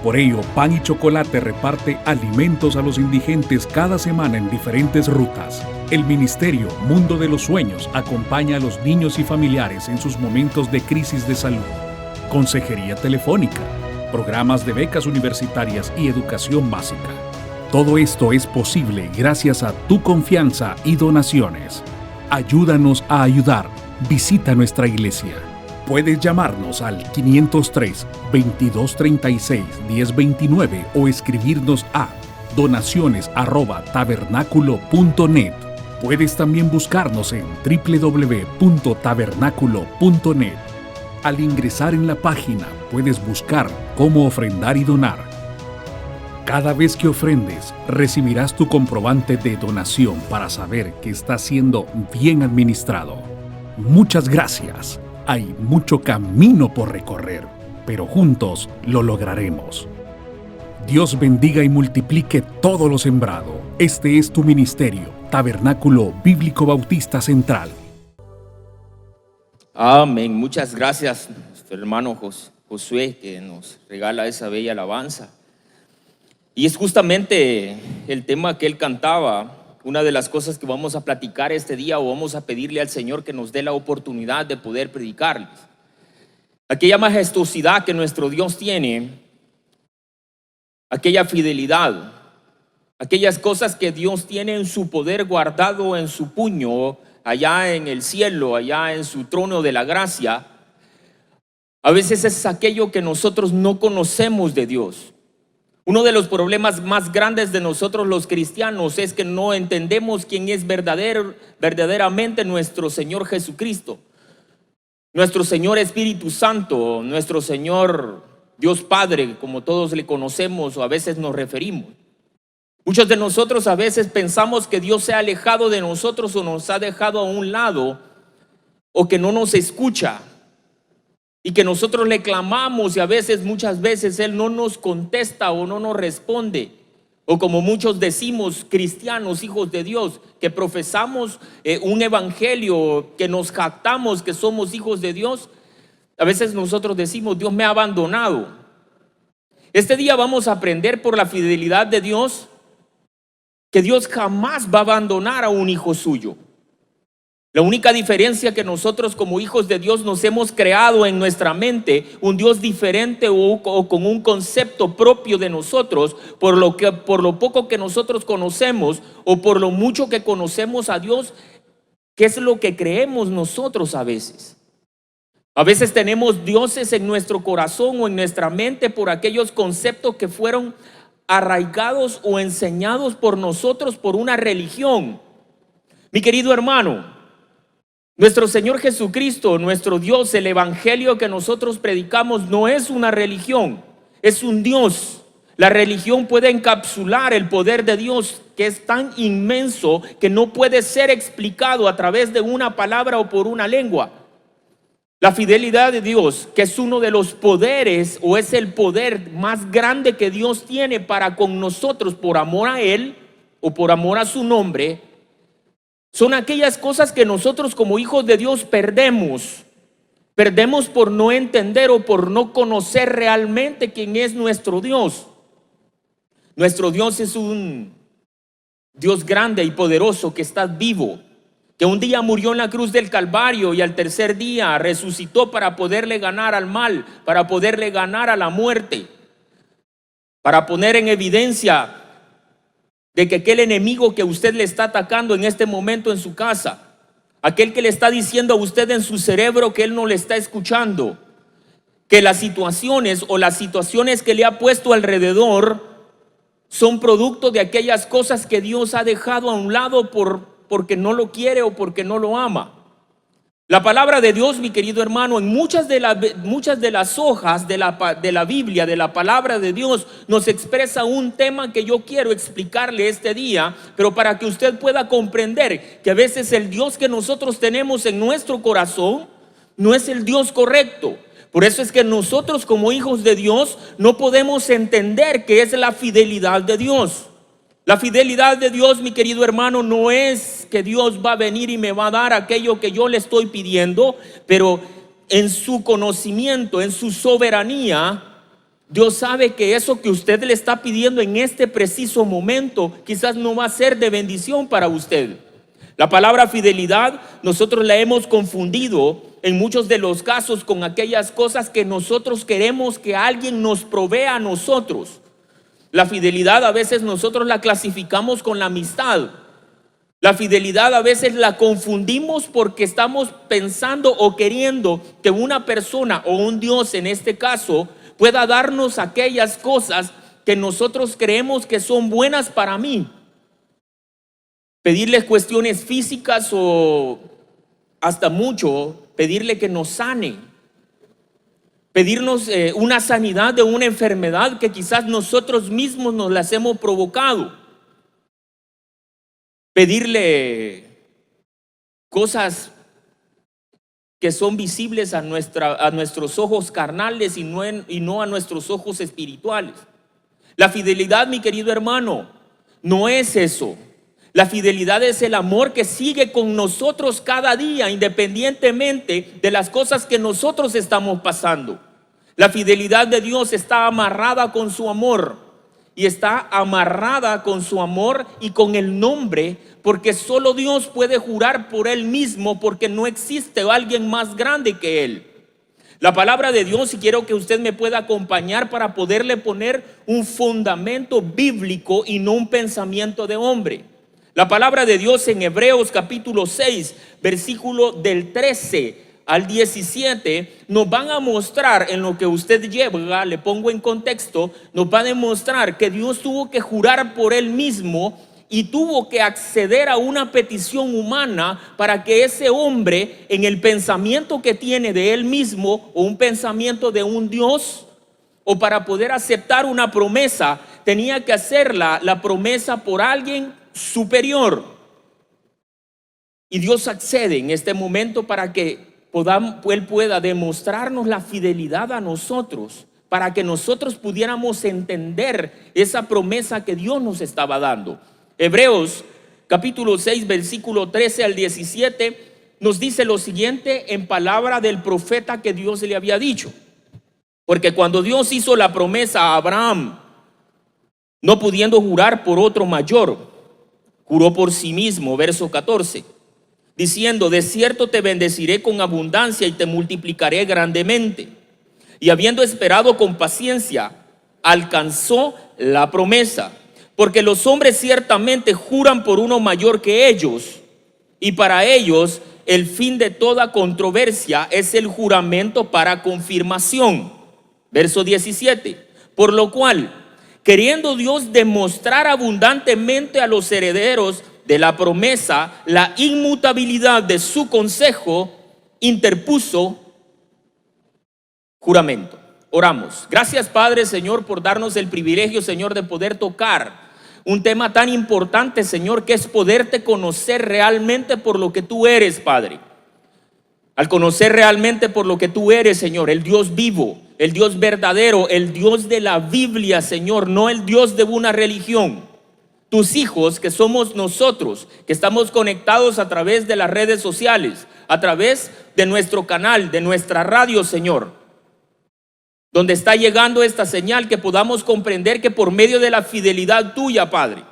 Por ello, Pan y Chocolate reparte alimentos a los indigentes cada semana en diferentes rutas. El Ministerio Mundo de los Sueños acompaña a los niños y familiares en sus momentos de crisis de salud. Consejería telefónica, programas de becas universitarias y educación básica. Todo esto es posible gracias a tu confianza y donaciones. Ayúdanos a ayudar. Visita nuestra iglesia. Puedes llamarnos al 503-2236-1029 o escribirnos a donaciones@tabernaculo.net. Puedes también buscarnos en www.tabernaculo.net. Al ingresar en la página, puedes buscar cómo ofrendar y donar. Cada vez que ofrendes, recibirás tu comprobante de donación para saber que está siendo bien administrado. Muchas gracias. Hay mucho camino por recorrer, pero juntos lo lograremos. Dios bendiga y multiplique todo lo sembrado. Este es tu ministerio, Tabernáculo Bíblico Bautista Central. Amén. Muchas gracias, nuestro hermano Josué, que nos regala esa bella alabanza. Y es justamente el tema que él cantaba. Una de las cosas que vamos a platicar este día, o vamos a pedirle al Señor que nos dé la oportunidad de poder predicarles. Aquella majestuosidad que nuestro Dios tiene, aquella fidelidad, aquellas cosas que Dios tiene en su poder guardado en su puño, allá en el cielo, allá en su trono de la gracia. A veces es aquello que nosotros no conocemos de Dios. Uno de los problemas más grandes de nosotros los cristianos es que no entendemos quién es verdaderamente nuestro Señor Jesucristo, nuestro Señor Espíritu Santo, nuestro Señor Dios Padre, como todos le conocemos o a veces nos referimos. Muchos de nosotros a veces pensamos que Dios se ha alejado de nosotros o nos ha dejado a un lado, o que no nos escucha y que nosotros le clamamos y muchas veces Él no nos contesta o no nos responde. O como muchos decimos, cristianos, hijos de Dios, que profesamos un evangelio, que nos jactamos que somos hijos de Dios, a veces nosotros decimos: Dios me ha abandonado. Este día vamos a aprender por la fidelidad de Dios que Dios jamás va a abandonar a un hijo suyo. La única diferencia que nosotros como hijos de Dios nos hemos creado en nuestra mente un Dios diferente o con un concepto propio de nosotros por lo poco que nosotros conocemos o por lo mucho que conocemos a Dios, que es lo que creemos nosotros a veces. A veces tenemos dioses en nuestro corazón o en nuestra mente por aquellos conceptos que fueron arraigados o enseñados por nosotros por una religión. Mi querido hermano, nuestro Señor Jesucristo, nuestro Dios, el evangelio que nosotros predicamos no es una religión, es un Dios. La religión puede encapsular el poder de Dios, que es tan inmenso que no puede ser explicado a través de una palabra o por una lengua. La fidelidad de Dios, que es uno de los poderes o es el poder más grande que Dios tiene para con nosotros por amor a Él o por amor a su nombre, son aquellas cosas que nosotros como hijos de Dios perdemos. Perdemos por no entender o por no conocer realmente quién es nuestro Dios. Nuestro Dios es un Dios grande y poderoso que está vivo, que un día murió en la cruz del Calvario y al tercer día resucitó para poderle ganar al mal, para poderle ganar a la muerte, para poner en evidencia de que aquel enemigo que usted le está atacando en este momento en su casa, aquel que le está diciendo a usted en su cerebro que él no le está escuchando, que las situaciones o las situaciones que le ha puesto alrededor son producto de aquellas cosas que Dios ha dejado a un lado porque no lo quiere o porque no lo ama. La palabra de Dios, mi querido hermano, en muchas de las hojas de la Biblia, de la palabra de Dios, nos expresa un tema que yo quiero explicarle este día, pero para que usted pueda comprender que a veces el Dios que nosotros tenemos en nuestro corazón no es el Dios correcto. Por eso es que nosotros como hijos de Dios no podemos entender qué es la fidelidad de Dios. La fidelidad de Dios, mi querido hermano, no es que Dios va a venir y me va a dar aquello que yo le estoy pidiendo, pero en su conocimiento, en su soberanía, Dios sabe que eso que usted le está pidiendo en este preciso momento quizás no va a ser de bendición para usted. La palabra fidelidad nosotros la hemos confundido en muchos de los casos con aquellas cosas que nosotros queremos que alguien nos provea a nosotros. La fidelidad a veces nosotros la clasificamos con la amistad. La fidelidad a veces la confundimos porque estamos pensando o queriendo que una persona o un Dios en este caso pueda darnos aquellas cosas que nosotros creemos que son buenas para mí. Pedirles cuestiones físicas o hasta mucho pedirle que nos sane. Pedirnos una sanidad de una enfermedad que quizás nosotros mismos nos las hemos provocado. Pedirle cosas que son visibles a nuestros ojos carnales y no a nuestros ojos espirituales. La fidelidad, mi querido hermano, no es eso. La fidelidad es el amor que sigue con nosotros cada día, independientemente de las cosas que nosotros estamos pasando. La fidelidad de Dios está amarrada con su amor, y está amarrada con su amor y con el nombre, porque solo Dios puede jurar por Él mismo, porque no existe alguien más grande que Él. La palabra de Dios, y quiero que usted me pueda acompañar para poderle poner un fundamento bíblico y no un pensamiento de hombre. La palabra de Dios en Hebreos capítulo 6, versículo del 13 al 17, nos van a mostrar en lo que usted lleva, le pongo en contexto, nos va a demostrar que Dios tuvo que jurar por Él mismo y tuvo que acceder a una petición humana para que ese hombre, en el pensamiento que tiene de él mismo o un pensamiento de un Dios, o para poder aceptar una promesa, tenía que hacer la promesa por alguien superior. Y Dios accede en este momento para que Él pueda demostrarnos la fidelidad a nosotros, para que nosotros pudiéramos entender esa promesa que Dios nos estaba dando. Hebreos capítulo 6, versículo 13 al 17 nos dice lo siguiente en palabra del profeta que Dios le había dicho. Porque cuando Dios hizo la promesa a Abraham, no pudiendo jurar por otro mayor, juró por sí mismo, verso 14, diciendo: de cierto te bendeciré con abundancia y te multiplicaré grandemente. Y habiendo esperado con paciencia, alcanzó la promesa. Porque los hombres ciertamente juran por uno mayor que ellos, y para ellos el fin de toda controversia es el juramento para confirmación. Verso 17, por lo cual, queriendo Dios demostrar abundantemente a los herederos de la promesa la inmutabilidad de su consejo, interpuso juramento. Oramos. Gracias, Padre, Señor, por darnos el privilegio, Señor, de poder tocar un tema tan importante, Señor, que es poderte conocer realmente por lo que tú eres, Padre. Al conocer realmente por lo que tú eres, Señor, el Dios vivo, el Dios verdadero, el Dios de la Biblia, Señor, no el Dios de una religión. tus hijos, que somos nosotros, que estamos conectados a través de las redes sociales, a través de nuestro canal, de nuestra radio, Señor, donde está llegando esta señal, que podamos comprender que por medio de la fidelidad tuya, Padre,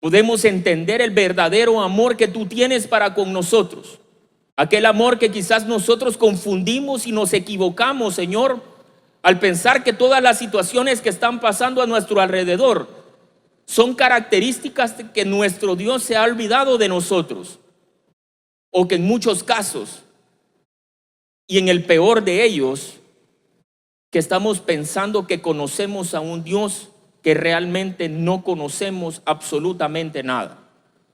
podemos entender el verdadero amor que tú tienes para con nosotros. Aquel amor que quizás nosotros confundimos y nos equivocamos, Señor, al pensar que todas las situaciones que están pasando a nuestro alrededor son características de que nuestro Dios se ha olvidado de nosotros, o que en muchos casos, y en el peor de ellos, que estamos pensando que conocemos a un Dios que realmente no conocemos absolutamente nada.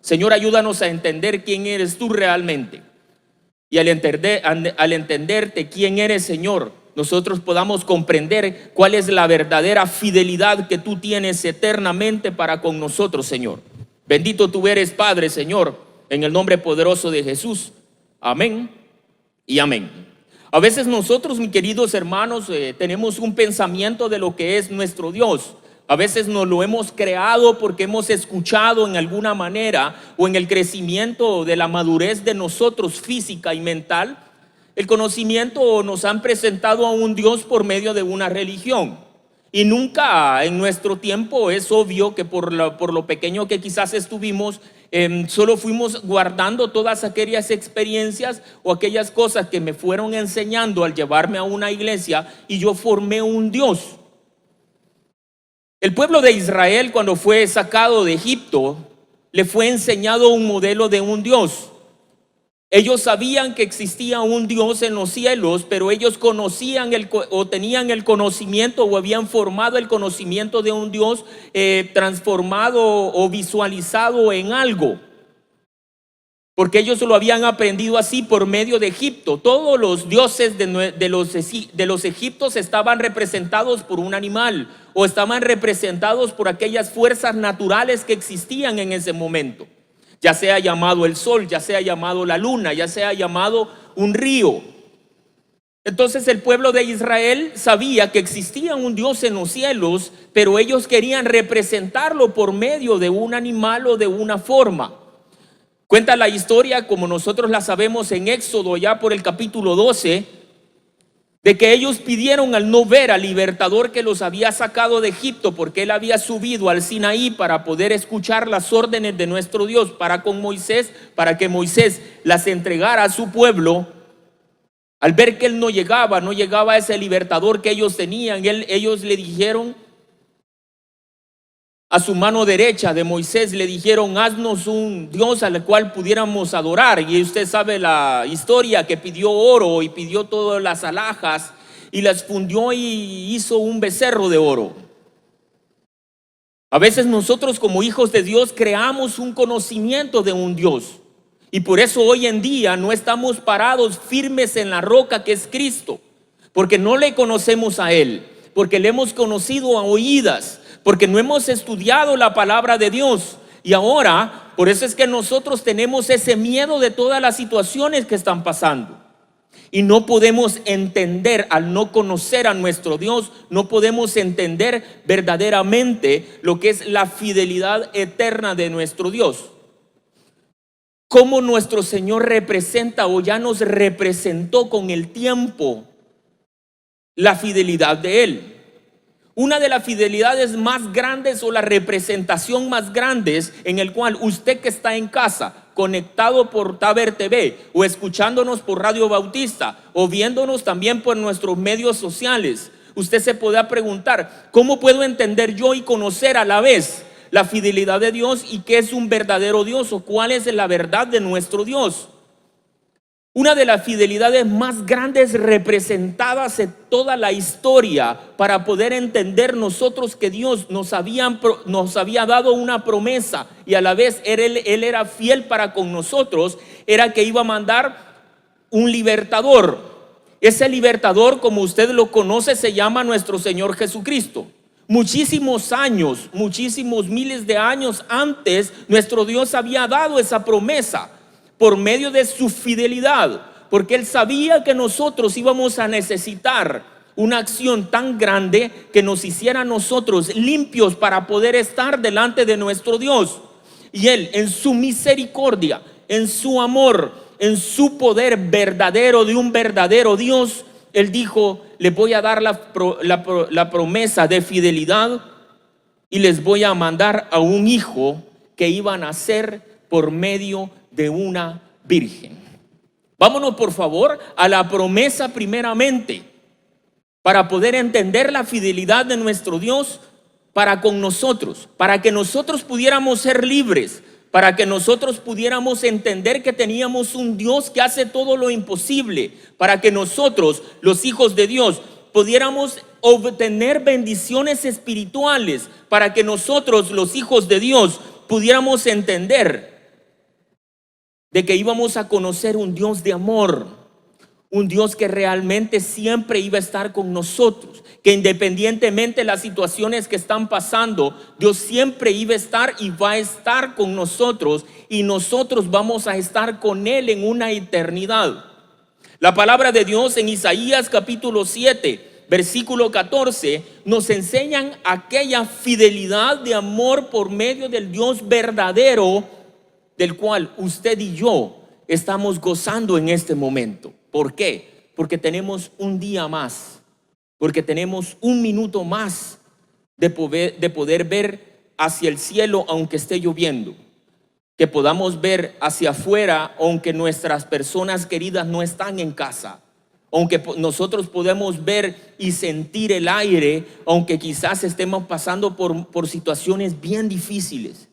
Señor, ayúdanos a entender quién eres tú realmente, y al entenderte quién eres, Señor, nosotros podamos comprender cuál es la verdadera fidelidad que tú tienes eternamente para con nosotros, Señor. Bendito tú eres, Padre, Señor, en el nombre poderoso de Jesús. Amén y amén. A veces nosotros, mis queridos hermanos, tenemos un pensamiento de lo que es nuestro Dios. A veces nos lo hemos creado porque hemos escuchado en alguna manera, o en el crecimiento de la madurez de nosotros física y mental, el conocimiento, o nos han presentado a un Dios por medio de una religión. Y nunca en nuestro tiempo, es obvio que por lo pequeño que quizás estuvimos, solo fuimos guardando todas aquellas experiencias o aquellas cosas que me fueron enseñando al llevarme a una iglesia, y yo formé un Dios. El pueblo de Israel, cuando fue sacado de Egipto, le fue enseñado un modelo de un Dios. Ellos sabían que existía un Dios en los cielos, pero ellos conocían o tenían el conocimiento, o habían formado el conocimiento de un Dios transformado o visualizado en algo, porque ellos lo habían aprendido así por medio de Egipto. Todos los dioses de los egipcios estaban representados por un animal, o estaban representados por aquellas fuerzas naturales que existían en ese momento, ya sea llamado el sol, ya sea llamado la luna, ya sea llamado un río. Entonces el pueblo de Israel sabía que existía un Dios en los cielos, pero ellos querían representarlo por medio de un animal o de una forma. Cuenta la historia, como nosotros la sabemos en Éxodo, ya por el capítulo 12, de que ellos pidieron al no ver al libertador que los había sacado de Egipto, porque él había subido al Sinaí para poder escuchar las órdenes de nuestro Dios para con Moisés, para que Moisés las entregara a su pueblo. Al ver que él no llegaba ese libertador que ellos tenían, ellos le dijeron a su mano derecha de Moisés, le dijeron: haznos un Dios al cual pudiéramos adorar. Y usted sabe la historia, que pidió oro y pidió todas las alhajas y las fundió y hizo un becerro de oro. A veces nosotros, como hijos de Dios, creamos un conocimiento de un Dios, y por eso hoy en día no estamos parados firmes en la roca que es Cristo, porque no le conocemos a Él, porque le hemos conocido a oídas, porque no hemos estudiado la palabra de Dios. Y ahora, por eso es que nosotros tenemos ese miedo de todas las situaciones que están pasando, y no podemos entender, al no conocer a nuestro Dios, no podemos entender verdaderamente lo que es la fidelidad eterna de nuestro Dios. Cómo nuestro Señor representa, o ya nos representó con el tiempo, la fidelidad de Él. Una de las fidelidades más grandes, o la representación más grandes, en el cual usted que está en casa, conectado por Taber TV, o escuchándonos por Radio Bautista, o viéndonos también por nuestros medios sociales, usted se podrá preguntar: ¿cómo puedo entender yo y conocer a la vez la fidelidad de Dios, y qué es un verdadero Dios, o cuál es la verdad de nuestro Dios? Una de las fidelidades más grandes representadas en toda la historia, para poder entender nosotros que Dios nos había dado una promesa, y a la vez Él era fiel para con nosotros, era que iba a mandar un libertador. Ese libertador, como usted lo conoce, se llama nuestro Señor Jesucristo. Muchísimos años, muchísimos miles de años antes, nuestro Dios había dado esa promesa por medio de su fidelidad, porque Él sabía que nosotros íbamos a necesitar una acción tan grande que nos hiciera a nosotros limpios para poder estar delante de nuestro Dios. Y Él, en su misericordia, en su amor, en su poder verdadero de un verdadero Dios, Él dijo: les voy a dar la promesa de fidelidad y les voy a mandar a un hijo que iba a nacer por medio de una virgen. Vámonos por favor a la promesa primeramente, para poder entender la fidelidad de nuestro Dios para con nosotros, para que nosotros pudiéramos ser libres, para que nosotros pudiéramos entender que teníamos un Dios que hace todo lo imposible, para que nosotros, los hijos de Dios, pudiéramos obtener bendiciones espirituales, para que nosotros, los hijos de Dios, pudiéramos entender de que íbamos a conocer un Dios de amor, un Dios que realmente siempre iba a estar con nosotros, que independientemente de las situaciones que están pasando, Dios siempre iba a estar y va a estar con nosotros, y nosotros vamos a estar con Él en una eternidad. La palabra de Dios en Isaías capítulo 7, versículo 14, nos enseñan aquella fidelidad de amor por medio del Dios verdadero, del cual usted y yo estamos gozando en este momento. ¿Por qué? Porque tenemos un día más, porque tenemos un minuto más de poder ver hacia el cielo aunque esté lloviendo, que podamos ver hacia afuera aunque nuestras personas queridas no están en casa, aunque nosotros podemos ver y sentir el aire aunque quizás estemos pasando por situaciones bien difíciles.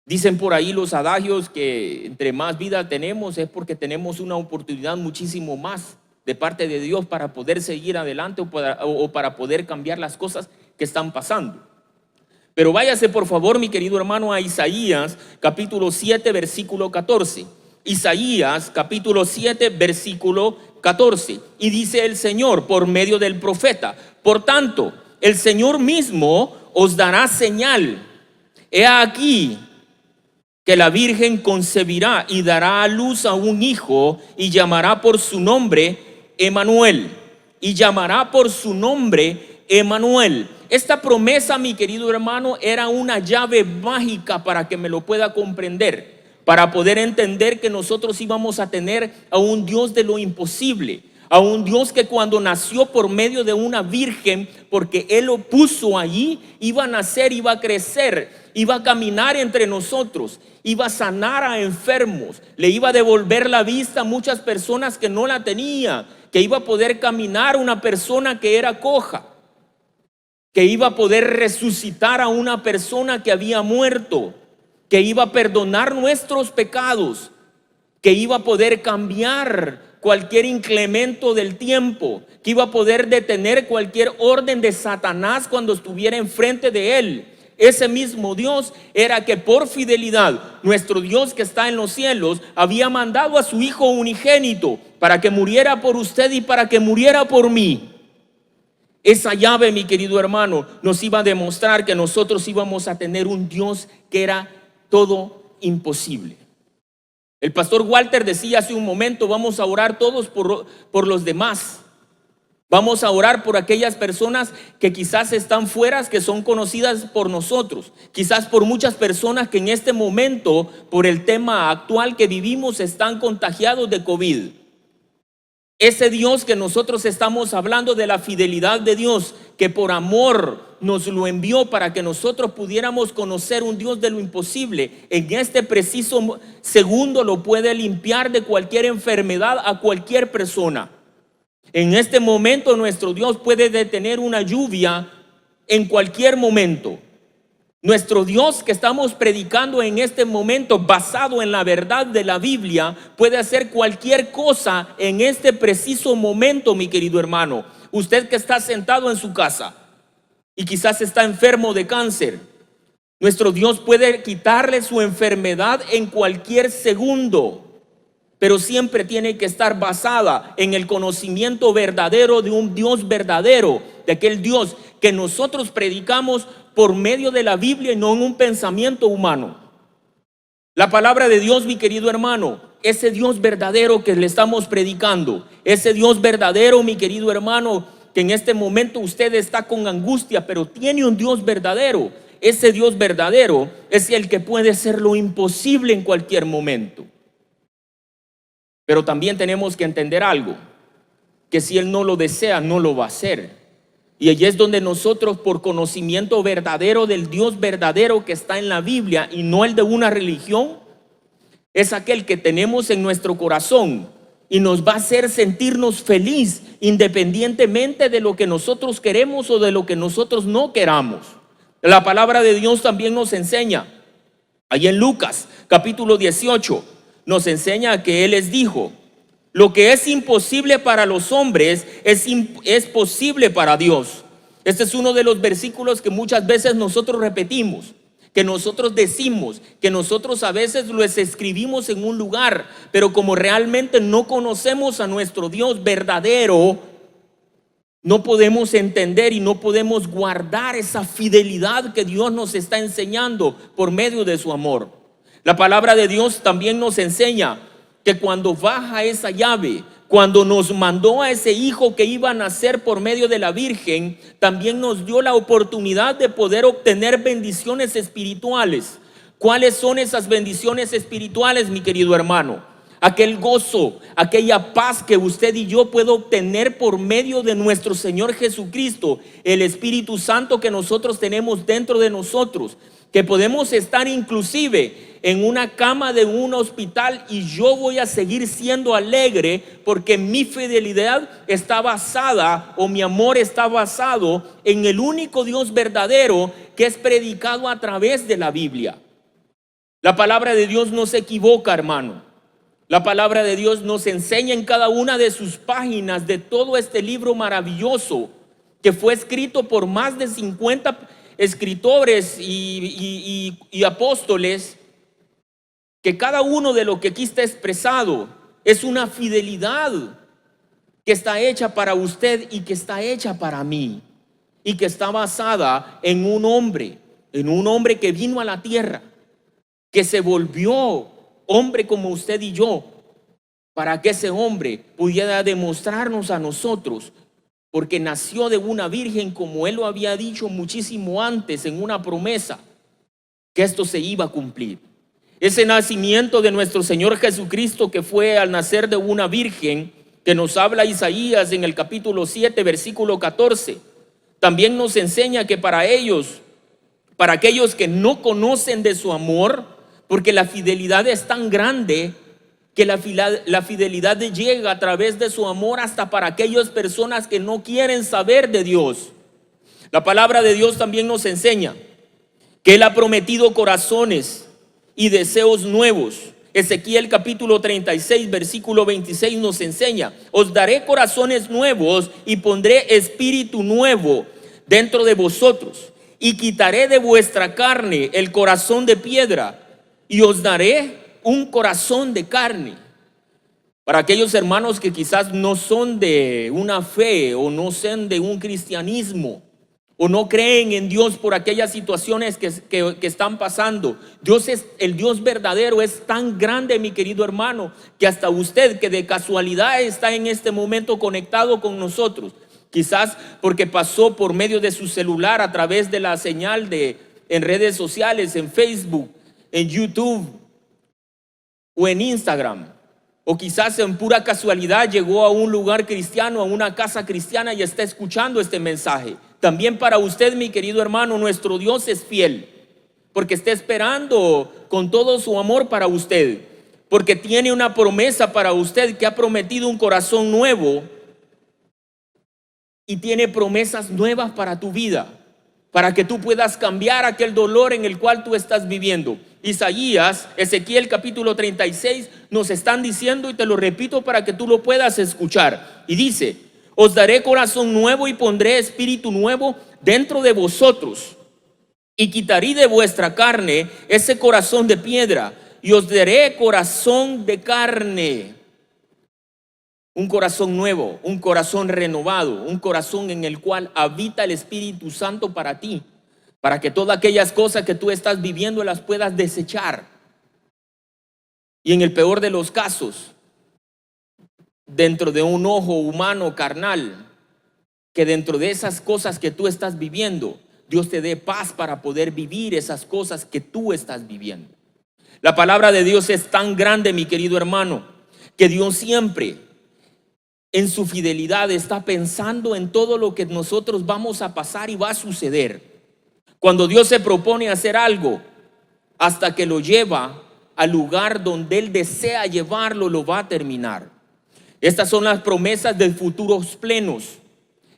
Dicen por ahí los adagios que entre más vida tenemos es porque tenemos una oportunidad muchísimo más de parte de Dios para poder seguir adelante o para poder cambiar las cosas que están pasando. Pero váyase por favor, mi querido hermano, a Isaías capítulo 7 versículo 14. Isaías capítulo 7 versículo 14. Y dice el Señor por medio del profeta: por tanto, el Señor mismo os dará señal. He aquí que la Virgen concebirá y dará a luz a un hijo, y llamará por su nombre Emmanuel. Y llamará por su nombre Emmanuel. Esta promesa, mi querido hermano, era una llave mágica para que me lo pueda comprender, para poder entender que nosotros íbamos a tener a un Dios de lo imposible, a un Dios que cuando nació por medio de una virgen, porque Él lo puso allí, iba a nacer, iba a crecer, iba a caminar entre nosotros, iba a sanar a enfermos, le iba a devolver la vista a muchas personas que no la tenían, que iba a poder caminar una persona que era coja, que iba a poder resucitar a una persona que había muerto, que iba a perdonar nuestros pecados, que iba a poder cambiar cualquier incremento del tiempo, que iba a poder detener cualquier orden de Satanás cuando estuviera enfrente de Él. Ese mismo Dios era que por fidelidad, nuestro Dios que está en los cielos había mandado a su Hijo unigénito para que muriera por usted y para que muriera por mí. Esa llave, mi querido hermano, nos iba a demostrar que nosotros íbamos a tener un Dios que era todo imposible. El pastor Walter decía hace un momento: vamos a orar todos por los demás. Vamos a orar por aquellas personas que quizás están fuera, que son conocidas por nosotros. Quizás por muchas personas que en este momento, por el tema actual que vivimos, están contagiados de COVID. Ese Dios que nosotros estamos hablando, de la fidelidad de Dios, que por amor nos lo envió para que nosotros pudiéramos conocer un Dios de lo imposible, en este preciso segundo lo puede limpiar de cualquier enfermedad a cualquier persona. En este momento nuestro Dios puede detener una lluvia en cualquier momento. Nuestro Dios que estamos predicando en este momento, basado en la verdad de la Biblia, puede hacer cualquier cosa en este preciso momento, mi querido hermano. Usted que está sentado en su casa y quizás está enfermo de cáncer, nuestro Dios puede quitarle su enfermedad en cualquier segundo, pero siempre tiene que estar basada en el conocimiento verdadero de un Dios verdadero, de aquel Dios que nosotros predicamos por medio de la Biblia y no en un pensamiento humano. La palabra de Dios, mi querido hermano, ese Dios verdadero que le estamos predicando, ese Dios verdadero, mi querido hermano, que en este momento usted está con angustia, pero tiene un Dios verdadero. Ese Dios verdadero es el que puede hacer lo imposible en cualquier momento. Pero también tenemos que entender algo, que si Él no lo desea, no lo va a hacer. Y allí es donde nosotros, por conocimiento verdadero del Dios verdadero que está en la Biblia y no el de una religión, es aquel que tenemos en nuestro corazón y nos va a hacer sentirnos feliz independientemente de lo que nosotros queremos o de lo que nosotros no queramos. La palabra de Dios también nos enseña, ahí en Lucas capítulo 18, nos enseña que Él les dijo: lo que es imposible para los hombres es posible para Dios. Este es uno de los versículos que muchas veces nosotros repetimos, que nosotros decimos, que nosotros a veces los escribimos en un lugar, pero como realmente no conocemos a nuestro Dios verdadero, no podemos entender y no podemos guardar esa fidelidad que Dios nos está enseñando por medio de su amor. La palabra de Dios también nos enseña que cuando baja esa llave, cuando nos mandó a ese hijo que iba a nacer por medio de la Virgen, también nos dio la oportunidad de poder obtener bendiciones espirituales. ¿Cuáles son esas bendiciones espirituales, mi querido hermano? Aquel gozo, aquella paz que usted y yo podemos obtener por medio de nuestro Señor Jesucristo, el Espíritu Santo que nosotros tenemos dentro de nosotros, que podemos estar inclusive en una cama de un hospital y yo voy a seguir siendo alegre porque mi fidelidad está basada, o mi amor está basado en el único Dios verdadero que es predicado a través de la Biblia. La palabra de Dios no se equivoca, hermano. La palabra de Dios nos enseña en cada una de sus páginas de todo este libro maravilloso que fue escrito por más de 50 escritores y apóstoles, que cada uno de lo que aquí está expresado es una fidelidad que está hecha para usted y que está hecha para mí, y que está basada en un hombre que vino a la tierra, que se volvió hombre como usted y yo, para que ese hombre pudiera demostrarnos a nosotros, porque nació de una virgen, como Él lo había dicho muchísimo antes en una promesa, que esto se iba a cumplir. Ese nacimiento de nuestro Señor Jesucristo, que fue al nacer de una virgen, que nos habla Isaías en el capítulo 7, versículo 14, también nos enseña que para ellos, para aquellos que no conocen de su amor, porque la fidelidad es tan grande que la fidelidad llega a través de su amor hasta para aquellas personas que no quieren saber de Dios. La palabra de Dios también nos enseña que Él ha prometido corazones y deseos nuevos. Ezequiel capítulo 36 versículo 26 nos enseña: os daré corazones nuevos y pondré espíritu nuevo dentro de vosotros, y quitaré de vuestra carne el corazón de piedra y os daré un corazón de carne. Para aquellos hermanos que quizás no son de una fe o no son de un cristianismo o no creen en Dios por aquellas situaciones que están pasando, Dios es el Dios verdadero, es tan grande, mi querido hermano, que hasta usted, que de casualidad está en este momento conectado con nosotros, quizás porque pasó por medio de su celular a través de la señal en redes sociales, en Facebook, en YouTube o en Instagram, o quizás en pura casualidad llegó a un lugar cristiano, a una casa cristiana, y está escuchando este mensaje. También para usted, mi querido hermano, nuestro Dios es fiel, porque está esperando con todo su amor para usted, porque tiene una promesa para usted, que ha prometido un corazón nuevo y tiene promesas nuevas para tu vida, para que tú puedas cambiar aquel dolor en el cual tú estás viviendo. Isaías, Ezequiel capítulo 36 nos están diciendo, y te lo repito para que tú lo puedas escuchar, y dice: os daré corazón nuevo y pondré espíritu nuevo dentro de vosotros, y quitaré de vuestra carne ese corazón de piedra y os daré corazón de carne. Un corazón nuevo, un corazón renovado, un corazón en el cual habita el Espíritu Santo para ti, para que todas aquellas cosas que tú estás viviendo las puedas desechar Y en el peor de los casos, dentro de un ojo humano carnal, que dentro de esas cosas que tú estás viviendo, Dios te dé paz para poder vivir esas cosas que tú estás viviendo. La palabra de Dios es tan grande, mi querido hermano, que Dios siempre en su fidelidad está pensando en todo lo que nosotros vamos a pasar y va a suceder. Cuando Dios se propone hacer algo, hasta que lo lleva al lugar donde Él desea llevarlo, lo va a terminar. Estas son las promesas de futuros plenos.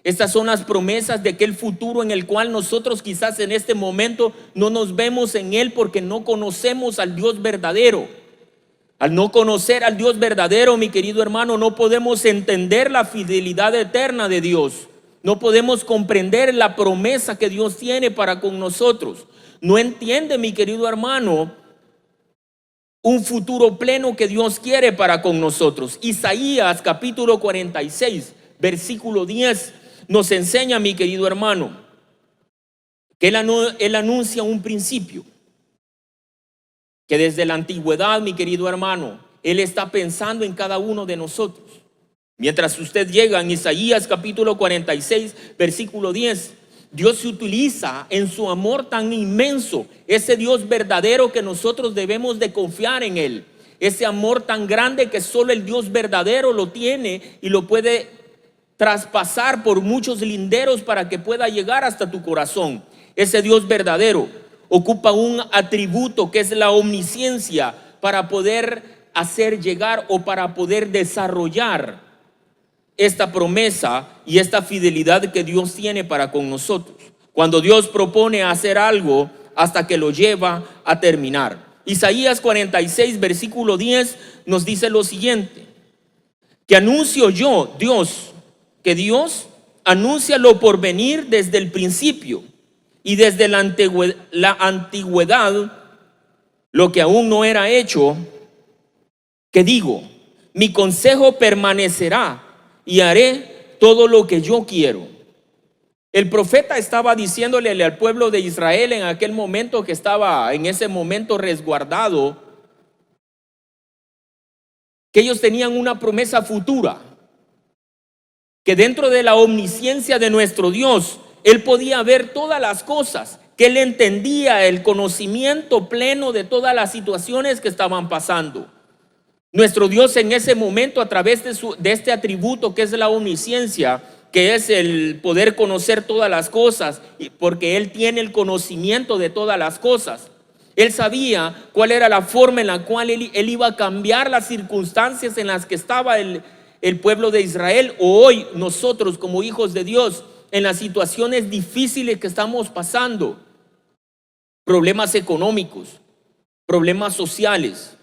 Estas son las promesas de aquel futuro en el cual nosotros quizás en este momento no nos vemos en él porque no conocemos al Dios verdadero. Al no conocer al Dios verdadero, mi querido hermano, no podemos entender la fidelidad eterna de Dios. No podemos comprender la promesa que Dios tiene para con nosotros. No entiende, mi querido hermano, un futuro pleno que Dios quiere para con nosotros. Isaías capítulo 46, versículo 10 nos enseña, mi querido hermano, que él anuncia un principio que desde la antigüedad, mi querido hermano, Él está pensando en cada uno de nosotros. Mientras usted llega en Isaías capítulo 46, versículo 10, Dios se utiliza en su amor tan inmenso, ese Dios verdadero que nosotros debemos de confiar en Él, ese amor tan grande que solo el Dios verdadero lo tiene y lo puede traspasar por muchos linderos para que pueda llegar hasta tu corazón. Ese Dios verdadero ocupa un atributo que es la omnisciencia para poder hacer llegar o para poder desarrollar esta promesa y esta fidelidad que Dios tiene para con nosotros. Cuando Dios propone hacer algo hasta que lo lleva a terminar. Isaías 46, versículo 10 nos dice lo siguiente: que anuncio yo, Dios, que Dios anuncia lo por venir desde el principio y desde la antigüedad lo que aún no era hecho, que digo, mi consejo permanecerá y haré todo lo que yo quiero. El profeta estaba diciéndole al pueblo de Israel en aquel momento que estaba en ese momento resguardado, que ellos tenían una promesa futura, que dentro de la omnisciencia de nuestro Dios, Él podía ver todas las cosas, que Él entendía el conocimiento pleno de todas las situaciones que estaban pasando. Nuestro Dios en ese momento, a través de este atributo que es la omnisciencia, que es el poder conocer todas las cosas, porque Él tiene el conocimiento de todas las cosas. Él sabía cuál era la forma en la cual Él iba a cambiar las circunstancias en las que estaba el pueblo de Israel, o hoy nosotros como hijos de Dios, en las situaciones difíciles que estamos pasando, problemas económicos, problemas sociales,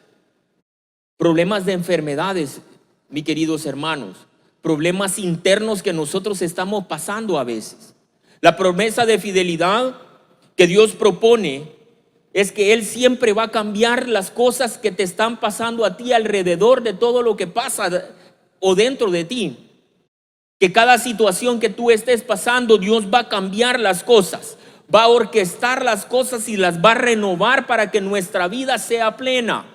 problemas de enfermedades, mis queridos hermanos, problemas internos que nosotros estamos pasando a veces. La promesa de fidelidad que Dios propone es que Él siempre va a cambiar las cosas que te están pasando a ti alrededor de todo lo que pasa o dentro de ti. Que cada situación que tú estés pasando, Dios va a cambiar las cosas, va a orquestar las cosas y las va a renovar para que nuestra vida sea plena.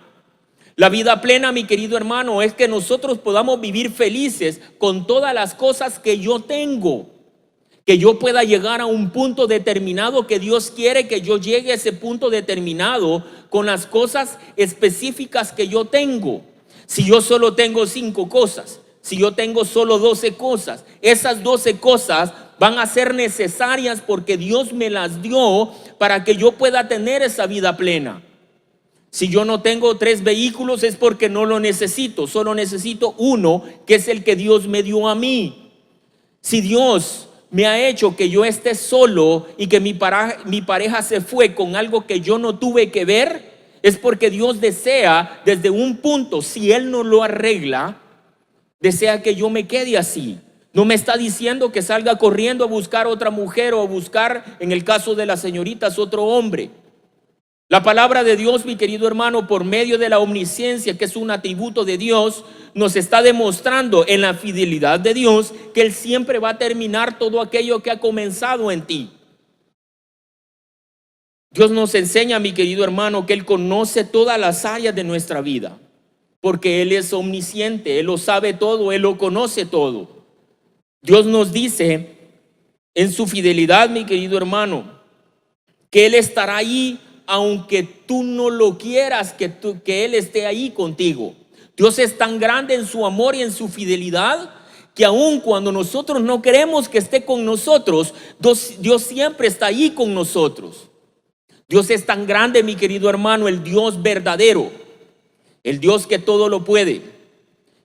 La vida plena, mi querido hermano, es que nosotros podamos vivir felices con todas las cosas que yo tengo, que yo pueda llegar a un punto determinado que Dios quiere que yo llegue a ese punto determinado con las cosas específicas que yo tengo. Si yo solo tengo 5 cosas, si yo tengo solo 12 cosas, esas 12 cosas van a ser necesarias porque Dios me las dio para que yo pueda tener esa vida plena. Si yo no tengo 3 vehículos es porque no lo necesito, solo necesito uno, que es el que Dios me dio a mí. Si Dios me ha hecho que yo esté solo y que mi pareja se fue con algo que yo no tuve que ver, es porque Dios desea desde un punto, si Él no lo arregla, desea que yo me quede así. No me está diciendo que salga corriendo a buscar otra mujer o a buscar, en el caso de las señoritas, otro hombre. La palabra de Dios, mi querido hermano, por medio de la omnisciencia, que es un atributo de Dios, nos está demostrando en la fidelidad de Dios que Él siempre va a terminar todo aquello que ha comenzado en ti. Dios nos enseña, mi querido hermano, que Él conoce todas las áreas de nuestra vida. porque Él es omnisciente, Él lo sabe todo, Él lo conoce todo. Dios nos dice en su fidelidad, mi querido hermano, que Él estará ahí aunque tú no lo quieras, que Él esté ahí contigo. Dios es tan grande en su amor y en su fidelidad que aun cuando nosotros no queremos que esté con nosotros, Dios siempre está ahí con nosotros. Dios es tan grande, mi querido hermano, el Dios verdadero, el Dios que todo lo puede,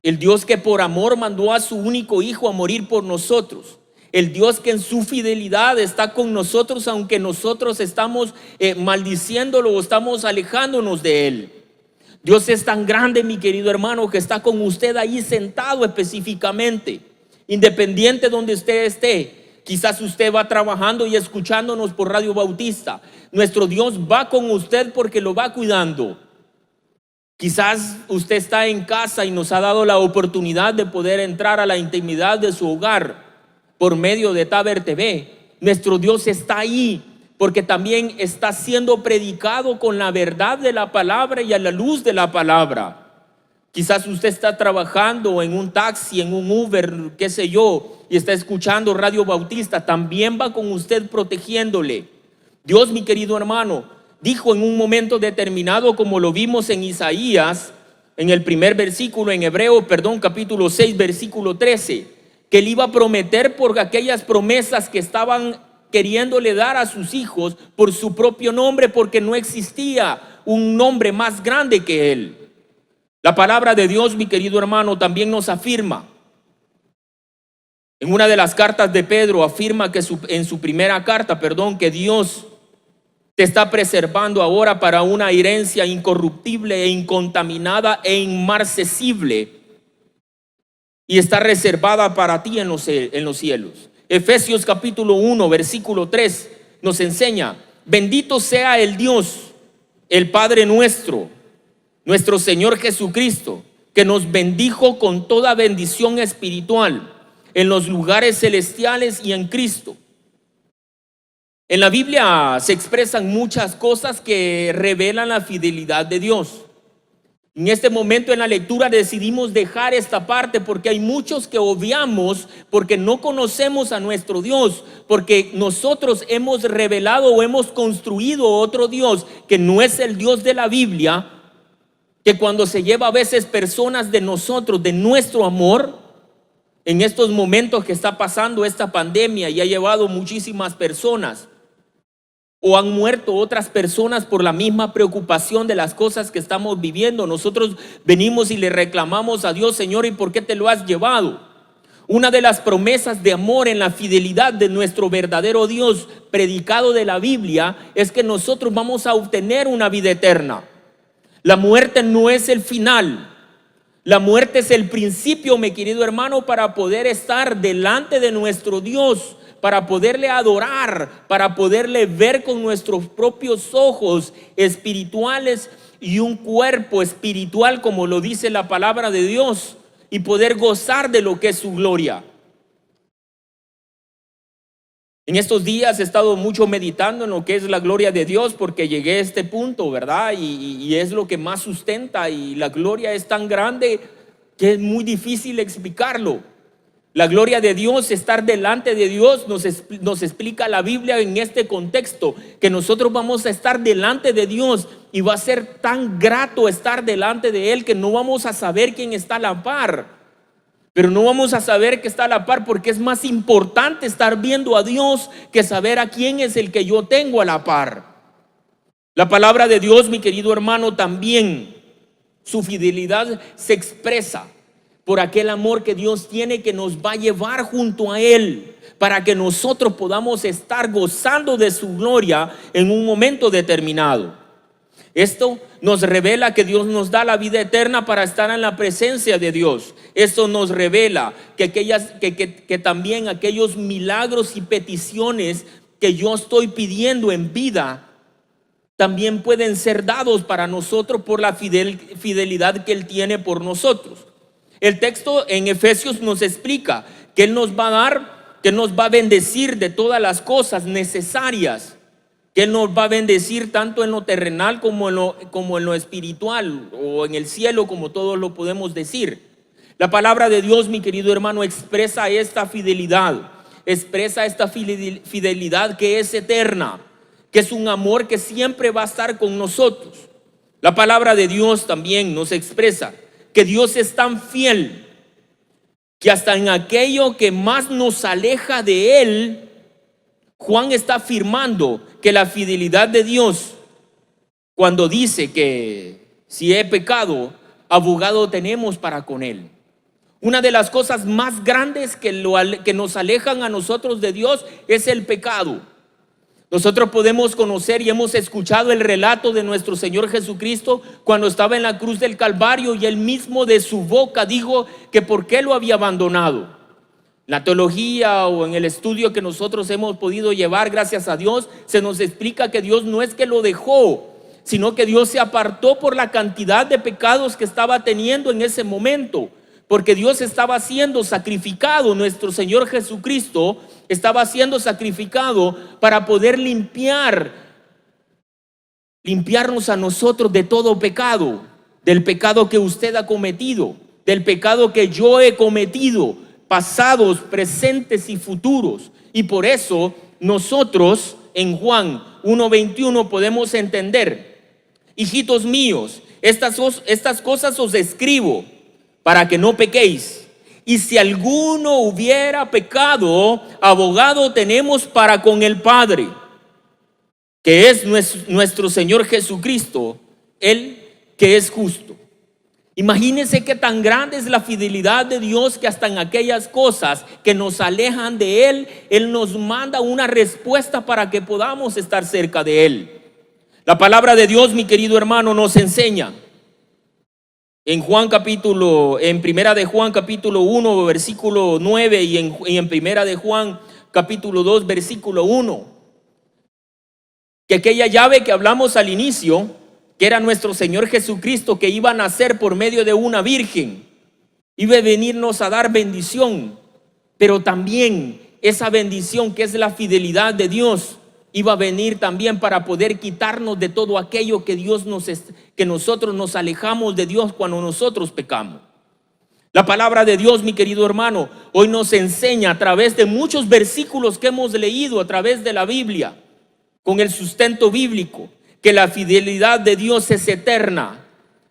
el Dios que por amor mandó a su único hijo a morir por nosotros, el Dios que en su fidelidad está con nosotros aunque nosotros estamos maldiciéndolo o estamos alejándonos de Él. Dios es tan grande, mi querido hermano, que está con usted ahí sentado específicamente, independiente donde usted esté. Quizás usted va trabajando y escuchándonos por Radio Bautista. Nuestro Dios va con usted porque lo va cuidando. Quizás usted está en casa y nos ha dado la oportunidad de poder entrar a la intimidad de su hogar por medio de Taber TV. Nuestro Dios está ahí porque también está siendo predicado con la verdad de la palabra y a la luz de la palabra. Quizás usted está trabajando en un taxi, en un Uber, qué sé yo, y está escuchando Radio Bautista. También va con usted protegiéndole. Dios, mi querido hermano, dijo en un momento determinado, como lo vimos en Isaías, en el primer versículo, en capítulo 6, versículo 13, que Él iba a prometer por aquellas promesas que estaban queriéndole dar a sus hijos por su propio nombre, porque no existía un nombre más grande que Él. La palabra de Dios, mi querido hermano, también nos afirma. En una de las cartas de Pedro afirma que en su primera carta, que Dios te está preservando ahora para una herencia incorruptible e incontaminada e inmarcesible, y está reservada para ti en los cielos. Efesios capítulo 1, versículo 3 nos enseña: bendito sea el Dios, el Padre nuestro Señor Jesucristo, que nos bendijo con toda bendición espiritual en los lugares celestiales y en Cristo. En la Biblia se expresan muchas cosas que revelan la fidelidad de Dios. En este momento en la lectura decidimos dejar esta parte porque hay muchos que obviamos porque no conocemos a nuestro Dios, porque nosotros hemos revelado o hemos construido otro Dios que no es el Dios de la Biblia, que cuando se lleva a veces personas de nosotros, de nuestro amor, en estos momentos que está pasando esta pandemia y ha llevado muchísimas personas, o han muerto otras personas por la misma preocupación de las cosas que estamos viviendo. Nosotros venimos y le reclamamos a Dios: Señor, ¿y por qué te lo has llevado? Una de las promesas de amor en la fidelidad de nuestro verdadero Dios predicado de la Biblia es que nosotros vamos a obtener una vida eterna. La muerte no es el final. La muerte es el principio, mi querido hermano, para poder estar delante de nuestro Dios, para poderle adorar, para poderle ver con nuestros propios ojos espirituales y un cuerpo espiritual, como lo dice la palabra de Dios, y poder gozar de lo que es su gloria. En estos días he estado mucho meditando en lo que es la gloria de Dios, porque llegué a este punto, ¿verdad? Y es lo que más sustenta, y la gloria es tan grande que es muy difícil explicarlo. La gloria de Dios, estar delante de Dios, nos explica la Biblia en este contexto, que nosotros vamos a estar delante de Dios y va a ser tan grato estar delante de Él que no vamos a saber quién está a la par. Pero no vamos a saber que está a la par porque es más importante estar viendo a Dios que saber a quién es el que yo tengo a la par. La palabra de Dios, mi querido hermano, también su fidelidad se expresa por aquel amor que Dios tiene, que nos va a llevar junto a Él para que nosotros podamos estar gozando de su gloria en un momento determinado. Esto nos revela que Dios nos da la vida eterna para estar en la presencia de Dios. Esto nos revela que también aquellos milagros y peticiones que yo estoy pidiendo en vida también pueden ser dados para nosotros por la fidelidad que Él tiene por nosotros. El texto en Efesios nos explica que Él nos va a dar, que nos va a bendecir de todas las cosas necesarias que Él nos va a bendecir tanto en lo terrenal como en lo espiritual, o en el cielo, como todos lo podemos decir. La palabra de Dios, mi querido hermano, expresa esta fidelidad que es eterna, que es un amor que siempre va a estar con nosotros. La palabra de Dios también nos expresa que Dios es tan fiel que hasta en aquello que más nos aleja de Él, Juan está afirmando que la fidelidad de Dios, cuando dice que si he pecado, abogado tenemos para con Él. Una de las cosas más grandes que nos alejan a nosotros de Dios es el pecado. Nosotros podemos conocer y hemos escuchado el relato de nuestro Señor Jesucristo cuando estaba en la cruz del Calvario, y Él mismo de su boca dijo que por qué lo había abandonado. La teología o en el estudio que nosotros hemos podido llevar, gracias a Dios, se nos explica que Dios no es que lo dejó, sino que Dios se apartó por la cantidad de pecados que estaba teniendo en ese momento, porque Dios estaba siendo sacrificado. Nuestro Señor Jesucristo estaba siendo sacrificado para poder limpiarnos a nosotros de todo pecado, del pecado que usted ha cometido, del pecado que yo he cometido, pasados, presentes y futuros. Y por eso nosotros en Juan 1:21 podemos entender: hijitos míos, estas cosas os escribo para que no pequéis. Y si alguno hubiera pecado, abogado tenemos para con el Padre, que es nuestro Señor Jesucristo, Él que es justo. Imagínense qué tan grande es la fidelidad de Dios, que hasta en aquellas cosas que nos alejan de Él, Él nos manda una respuesta para que podamos estar cerca de Él. La palabra de Dios, mi querido hermano, nos enseña en Primera de Juan capítulo 1 versículo 9 y en Primera de Juan capítulo 2 versículo 1, que aquella llave que hablamos al inicio, que era nuestro Señor Jesucristo, que iba a nacer por medio de una virgen, iba a venirnos a dar bendición, pero también esa bendición, que es la fidelidad de Dios, iba a venir también para poder quitarnos de todo aquello que nosotros nos alejamos de Dios cuando nosotros pecamos. La palabra de Dios, mi querido hermano, hoy nos enseña a través de muchos versículos que hemos leído a través de la Biblia, con el sustento bíblico, que la fidelidad de Dios es eterna,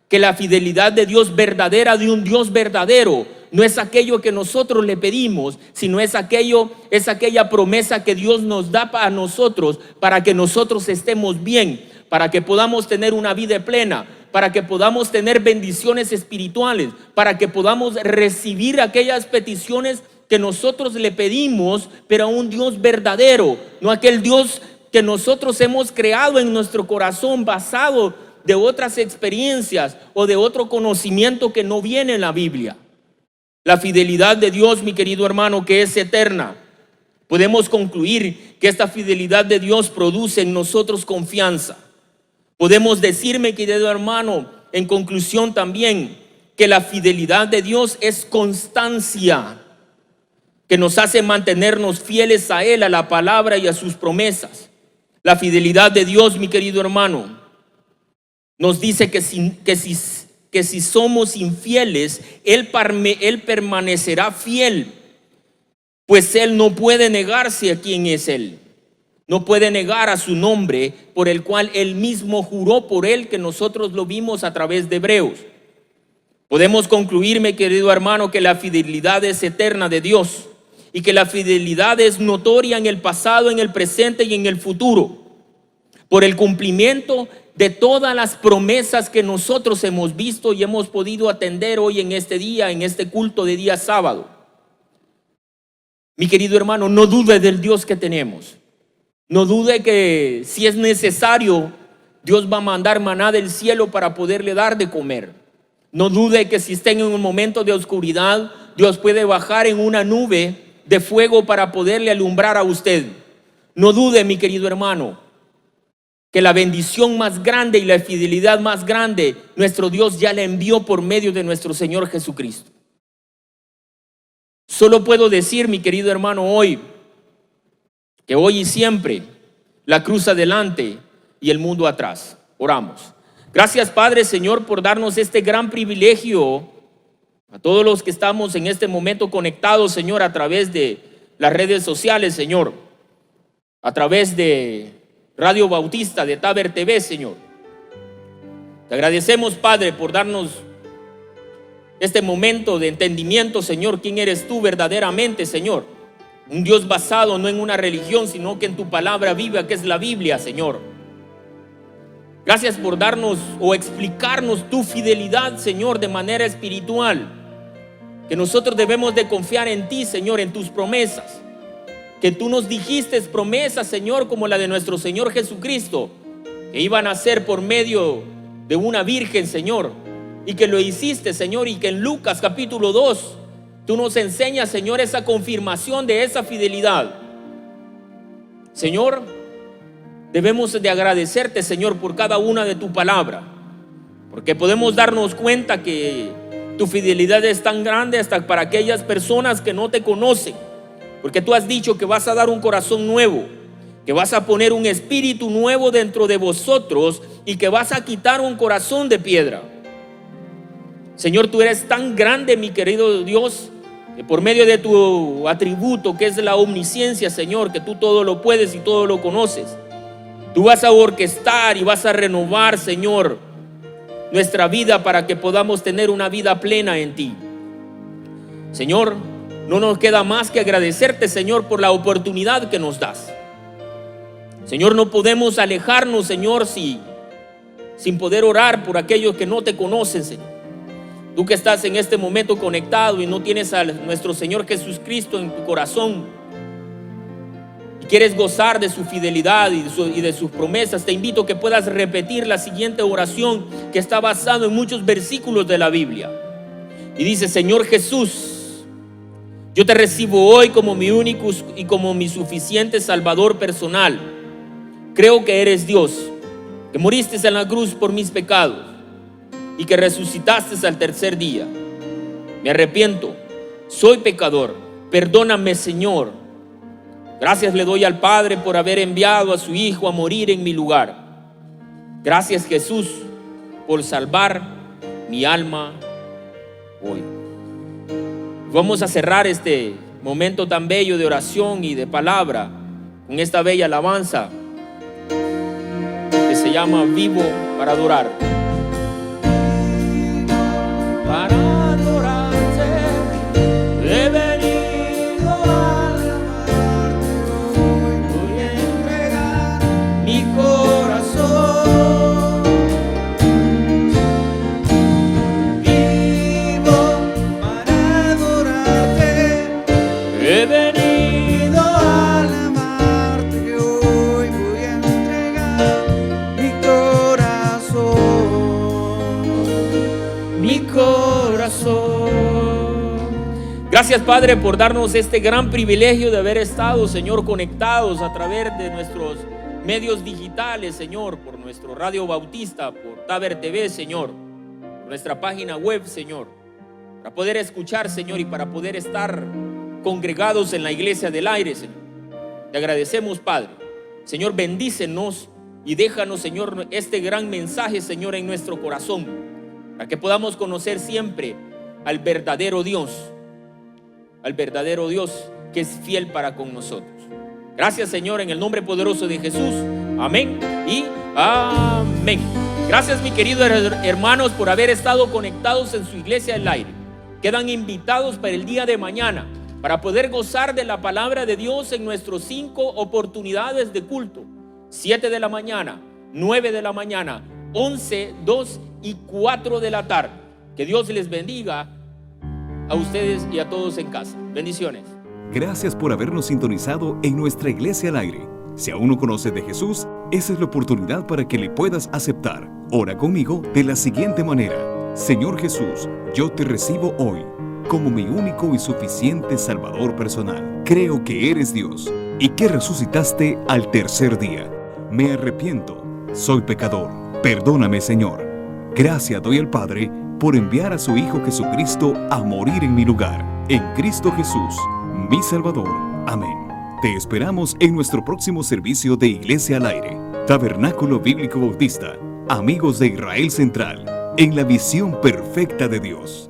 que la fidelidad de Dios verdadera, de un Dios verdadero, no es aquello que nosotros le pedimos, sino es aquella promesa que Dios nos da para nosotros, para que nosotros estemos bien, para que podamos tener una vida plena, para que podamos tener bendiciones espirituales, para que podamos recibir aquellas peticiones que nosotros le pedimos, pero a un Dios verdadero, no aquel Dios que nosotros hemos creado en nuestro corazón basado de otras experiencias o de otro conocimiento que no viene en la Biblia. La fidelidad de Dios, mi querido hermano, que es eterna. Podemos concluir que esta fidelidad de Dios produce en nosotros confianza. Podemos decir, mi querido hermano, en conclusión también, que la fidelidad de Dios es constancia, que nos hace mantenernos fieles a Él, a la palabra y a sus promesas. La fidelidad de Dios, mi querido hermano, nos dice que si somos infieles, Él permanecerá fiel, pues Él no puede negarse a quién es Él. No puede negar a su nombre, por el cual Él mismo juró por Él, que nosotros lo vimos a través de Hebreos. Podemos concluir, mi querido hermano, que la fidelidad es eterna de Dios, y que la fidelidad es notoria en el pasado, en el presente y en el futuro, por el cumplimiento de todas las promesas que nosotros hemos visto y hemos podido atender hoy en este día, en este culto de día sábado. Mi querido hermano, no dude del Dios que tenemos. No dude que si es necesario, Dios va a mandar maná del cielo para poderle dar de comer. No dude que si estén en un momento de oscuridad, Dios puede bajar en una nube de fuego para poderle alumbrar a usted. No dude, mi querido hermano, que la bendición más grande y la fidelidad más grande, nuestro Dios ya la envió por medio de nuestro Señor Jesucristo. Solo puedo decir, mi querido hermano, hoy, que hoy y siempre la cruz adelante y el mundo atrás. Oramos. Gracias, Padre, Señor, por darnos este gran privilegio a todos los que estamos en este momento conectados, Señor, a través de las redes sociales, Señor, a través de Radio Bautista, de Taber TV, Señor. Te agradecemos, Padre, por darnos este momento de entendimiento, Señor, quién eres tú verdaderamente, Señor. Un Dios basado no en una religión, sino que en tu palabra viva, que es la Biblia, Señor. Gracias por darnos o explicarnos tu fidelidad, Señor, de manera espiritual. Que nosotros debemos de confiar en ti, Señor, en tus promesas. Que tú nos dijiste promesas, Señor, como la de nuestro Señor Jesucristo, que iban a ser por medio de una virgen, Señor, y que lo hiciste, Señor, y que en Lucas capítulo 2 tú nos enseñas, Señor, esa confirmación de esa fidelidad. Señor, debemos de agradecerte, Señor, por cada una de tu palabra, porque podemos darnos cuenta que tu fidelidad es tan grande hasta para aquellas personas que no te conocen, porque tú has dicho que vas a dar un corazón nuevo, que vas a poner un espíritu nuevo dentro de vosotros y que vas a quitar un corazón de piedra. Señor, tú eres tan grande, mi querido Dios, que por medio de tu atributo, que es la omnisciencia, Señor, que tú todo lo puedes y todo lo conoces, tú vas a orquestar y vas a renovar, Señor, nuestra vida para que podamos tener una vida plena en ti. Señor, no nos queda más que agradecerte, Señor, por la oportunidad que nos das. Señor, no podemos alejarnos, Señor, sin poder orar por aquellos que no te conocen, Señor. Tú que estás en este momento conectado y no tienes a nuestro Señor Jesucristo en tu corazón y quieres gozar de su fidelidad y de sus promesas, te invito a que puedas repetir la siguiente oración que está basado en muchos versículos de la Biblia. Y dice: Señor Jesús, yo te recibo hoy como mi único y como mi suficiente Salvador personal. Creo que eres Dios, que moriste en la cruz por mis pecados y que resucitaste al tercer día. Me arrepiento, soy pecador, perdóname, Señor. Gracias le doy al Padre por haber enviado a su Hijo a morir en mi lugar. Gracias, Jesús, por salvar mi alma hoy. Vamos a cerrar este momento tan bello de oración y de palabra con esta bella alabanza que se llama Vivo para adorar. Para adorarte he venido a alabarte, hoy voy a entregar mi corazón. Vivo para adorarte, He venido a alabarte, hoy voy a entregar mi corazón. mi corazón. Gracias, Padre, por darnos este gran privilegio de haber estado, Señor, conectados a través de nuestros medios digitales, Señor, por nuestro Radio Bautista, por Taber TV, Señor, por nuestra página web, Señor, para poder escuchar, Señor, y para poder estar congregados en la iglesia del aire, Señor. Te agradecemos, Padre. Señor, bendícenos y déjanos, Señor, este gran mensaje, Señor, en nuestro corazón, para que podamos conocer siempre al verdadero Dios que es fiel para con nosotros. Gracias, Señor, en el nombre poderoso de Jesús. Amén y amén. Gracias, mis queridos hermanos, por haber estado conectados en su iglesia del aire. Quedan invitados para el día de mañana para poder gozar de la palabra de Dios en nuestras 5 oportunidades de culto: 7 de la mañana, 9 de la mañana, 11, 2 y 4 de la tarde. Que Dios les bendiga a ustedes y a todos en casa. Bendiciones. Gracias por habernos sintonizado en nuestra iglesia al aire. Si aún no conoces de Jesús, esa es la oportunidad para que le puedas aceptar. Ora conmigo de la siguiente manera: Señor Jesús, yo te recibo hoy como mi único y suficiente Salvador personal. Creo que eres Dios y que resucitaste al tercer día. Me arrepiento, soy pecador. Perdóname, Señor. Gracias doy al Padre por enviar a su Hijo Jesucristo a morir en mi lugar. En Cristo Jesús, mi Salvador. Amén. Te esperamos en nuestro próximo servicio de Iglesia al Aire, Tabernáculo Bíblico Bautista, Amigos de Israel Central, en la visión perfecta de Dios.